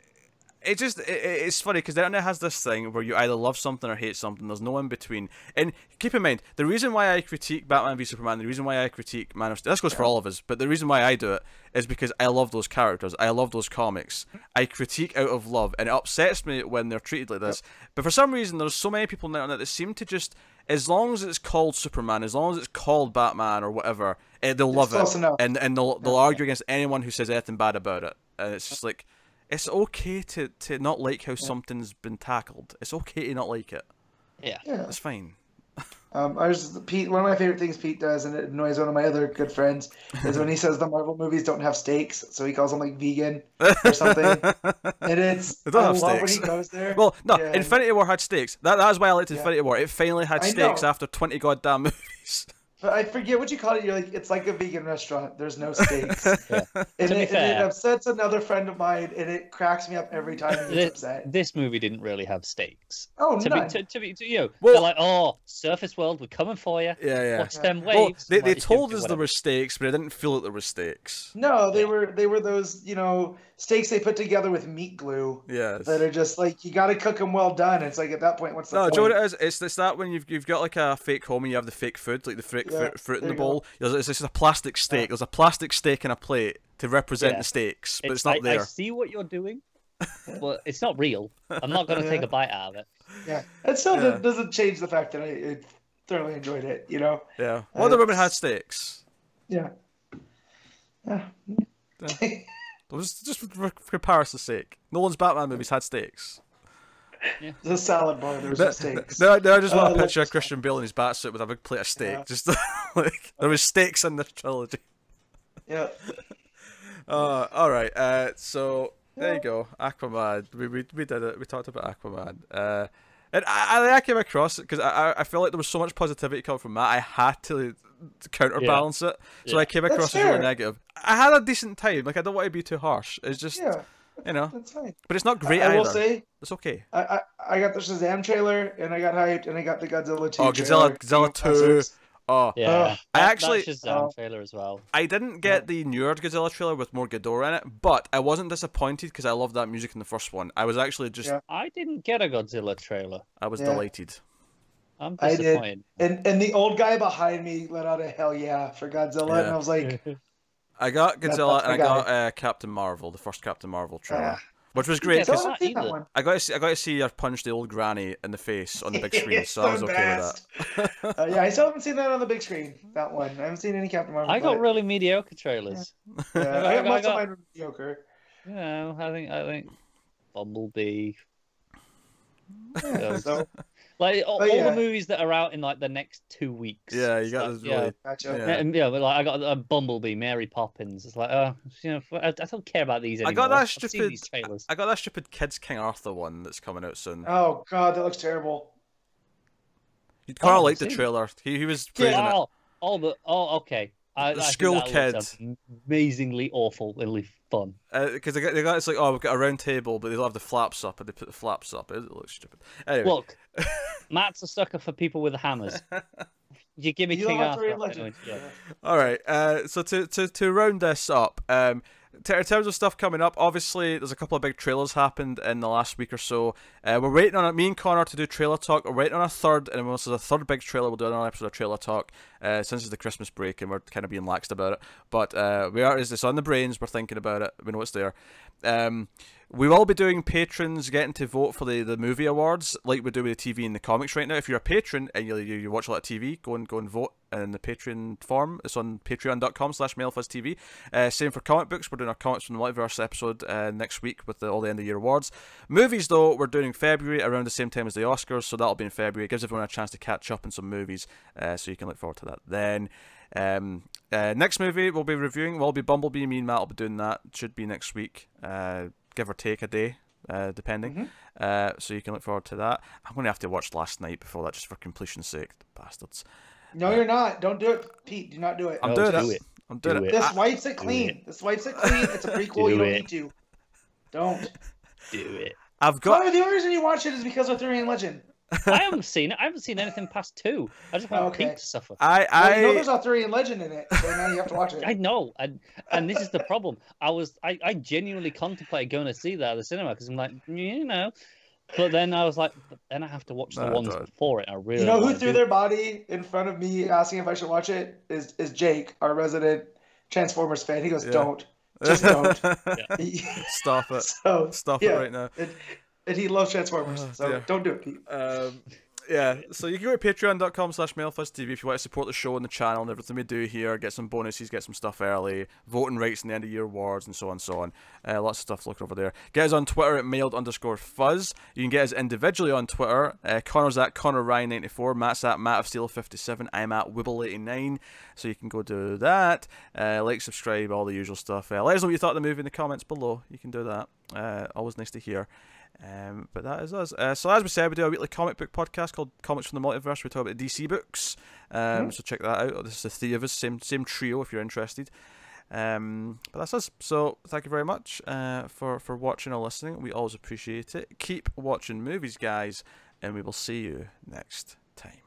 it's funny because the internet has this thing where you either love something or hate something. There's no in between. And keep in mind, the reason why I critique Batman v Superman, the reason why I critique Man of Steel, this goes for all of us, but the reason why I do it is because I love those characters. I love those comics. I critique out of love, and it upsets me when they're treated like this. But for some reason, there's so many people on the internet that seem to just, as long as it's called Superman, as long as it's called Batman or whatever, they'll love it. And they'll argue against anyone who says anything bad about it. And it's just like, it's okay to not like how something's been tackled. It's okay to not like it. Yeah. It's fine. Pete, one of my favorite things Pete does, and it annoys one of my other good friends, is when he says the Marvel movies don't have steaks, so he calls them like vegan or something. And they don't have steaks. When he goes there. Well, no, Infinity War had steaks. That's why I liked Infinity War. It finally had steaks after 20 goddamn movies. But I forget what you call it. You're like, it's like a vegan restaurant. There's no steaks. And it upsets another friend of mine, and it cracks me up every time he's upset. This movie didn't really have stakes. Oh, none. They're like, oh, Surface World, we're coming for you. Yeah. Watch them waves. Well, they told us there were stakes, but I didn't feel that there were stakes. No, they were those, steaks they put together with meat glue. Yes. That are just like, you got to cook them well done. It's like, at that point, what's the point? Do you know what it is? It's that when you've got like a fake home and you have the fake food, like the fake fruit in the bowl. It's just a plastic steak. There's a plastic steak in a plate to represent the steaks, but it's not there. I see what you're doing, but it's not real. I'm not going to take a bite out of it. Yeah. It still doesn't change the fact that I thoroughly enjoyed it, you know? Yeah. Wonder Woman had steaks. Yeah. Yeah. It was just for comparison's sake. Nolan's Batman movies had steaks. Yeah. The salad bar, there was no steaks. No, I just want to picture Christian Bale in his batsuit with a big plate of steak. Yeah. Just like, there was steaks in this trilogy. Yeah. All right. So there you go. Aquaman. We did it. We talked about Aquaman. And I came across it because I feel like there was so much positivity coming from that. I had to counterbalance it. So I came across as really negative. I had a decent time. Like, I don't want to be too harsh. It's just, you know. That's fine. But it's not great either. I will say, it's okay. I got the Shazam trailer, and I got hyped, and I got the Godzilla 2 Godzilla 2. Oh, yeah. I that Shazam trailer as well. I didn't get the newer Godzilla trailer with more Ghidorah in it, but I wasn't disappointed because I loved that music in the first one. I was actually just... I didn't get a Godzilla trailer. I was delighted. I'm disappointed. I did. And the old guy behind me let out a hell yeah for Godzilla, and I was like... I got Godzilla and I got Captain Marvel, the first Captain Marvel trailer. Which was great because I got to see her punch the old granny in the face on the big screen, so I was okay with that. I still haven't seen that on the big screen. That one, I haven't seen any Captain Marvel. I got really mediocre trailers. Yeah, I got most of mine mediocre. You know, I think Bumblebee. Like all the movies that are out in like the next 2 weeks. Yeah, you got really. Gotcha. Yeah, but like I got a Bumblebee, Mary Poppins. It's like, I don't care about these anymore. I got that stupid Kids King Arthur one that's coming out soon. Oh god, that looks terrible. You kind of like the trailer. He was praising it. Okay. The school kid. Amazingly awfully fun. Because they got it's like, oh, we've got a round table, but they don't have the flaps up, and they put the flaps up. It looks stupid. Anyway. Look, Matt's a sucker for people with hammers. You give me King Arthur. All right. So to round this up, in terms of stuff coming up, obviously there's a couple of big trailers happened in the last week or so. We're waiting on me and Connor to do trailer talk. We're waiting on a third, and once there's a third big trailer, we'll do another episode of trailer talk. Since it's the Christmas break, and we're kind of being laxed about it, but it's on the brains. We're thinking about it. We know it's there. We will be doing patrons getting to vote for the movie awards, like we do with the TV and the comics right now. If you're a patron and you watch a lot of TV, go and vote in the Patreon form. It's on patreon.com/MailFuzzTV. Same for comic books. We're doing our Comics from the Multiverse episode next week with all the end of year awards. Movies, though, we're doing in February around the same time as the Oscars, so that'll be in February. It gives everyone a chance to catch up on some movies, so you can look forward to that then. Next movie we'll be reviewing will be Bumblebee. Me and Matt will be doing that. Should be next week, give or take a day, depending. So you can look forward to that. I'm going to have to watch Last Night before that, just for completion's sake, bastards. No, you're not. Don't do it, Pete. Do not do it. I'm doing it. I'm doing it. This wipes it clean. It's a prequel. You don't need to. Don't do it. The only reason you watch it is because of Arthurian Legend. I haven't seen it. I haven't seen anything past 2. I just want Pete to suffer. You know there's Arthurian Legend in it, so now you have to watch it. I know, and this is the problem. I genuinely contemplated going to see that at the cinema because I'm like, but then I was like, then I have to watch the ones before it. I really, you know who threw their body in front of me asking if I should watch it is Jake, our resident Transformers fan. He goes, don't, just don't. Stop it. Stop it right now. And he loves Transformers, so don't do it, Pete. So you can go to patreon.com/MailFuzzTV if you want to support the show and the channel and everything we do here, get some bonuses, get some stuff early, voting rights in the end of year awards, and so on and so on. Lots of stuff looking over there. Get us on Twitter at mailed_fuzz. You can get us individually on Twitter. Connor's at ConnorRyan94, Matt's at MattofSteel57, I'm at Wibble89, so you can go do that. Like, subscribe, all the usual stuff. Let us know what you thought of the movie in the comments below. You can do that. Always nice to hear. But that is us. So as we said, we do a weekly comic book podcast called Comics from the Multiverse. We talk about DC books. So check that out. This is the three of us, same trio if you're interested. But that's us. So thank you very much for watching or listening. We always appreciate it. Keep watching movies, guys, and we will see you next time.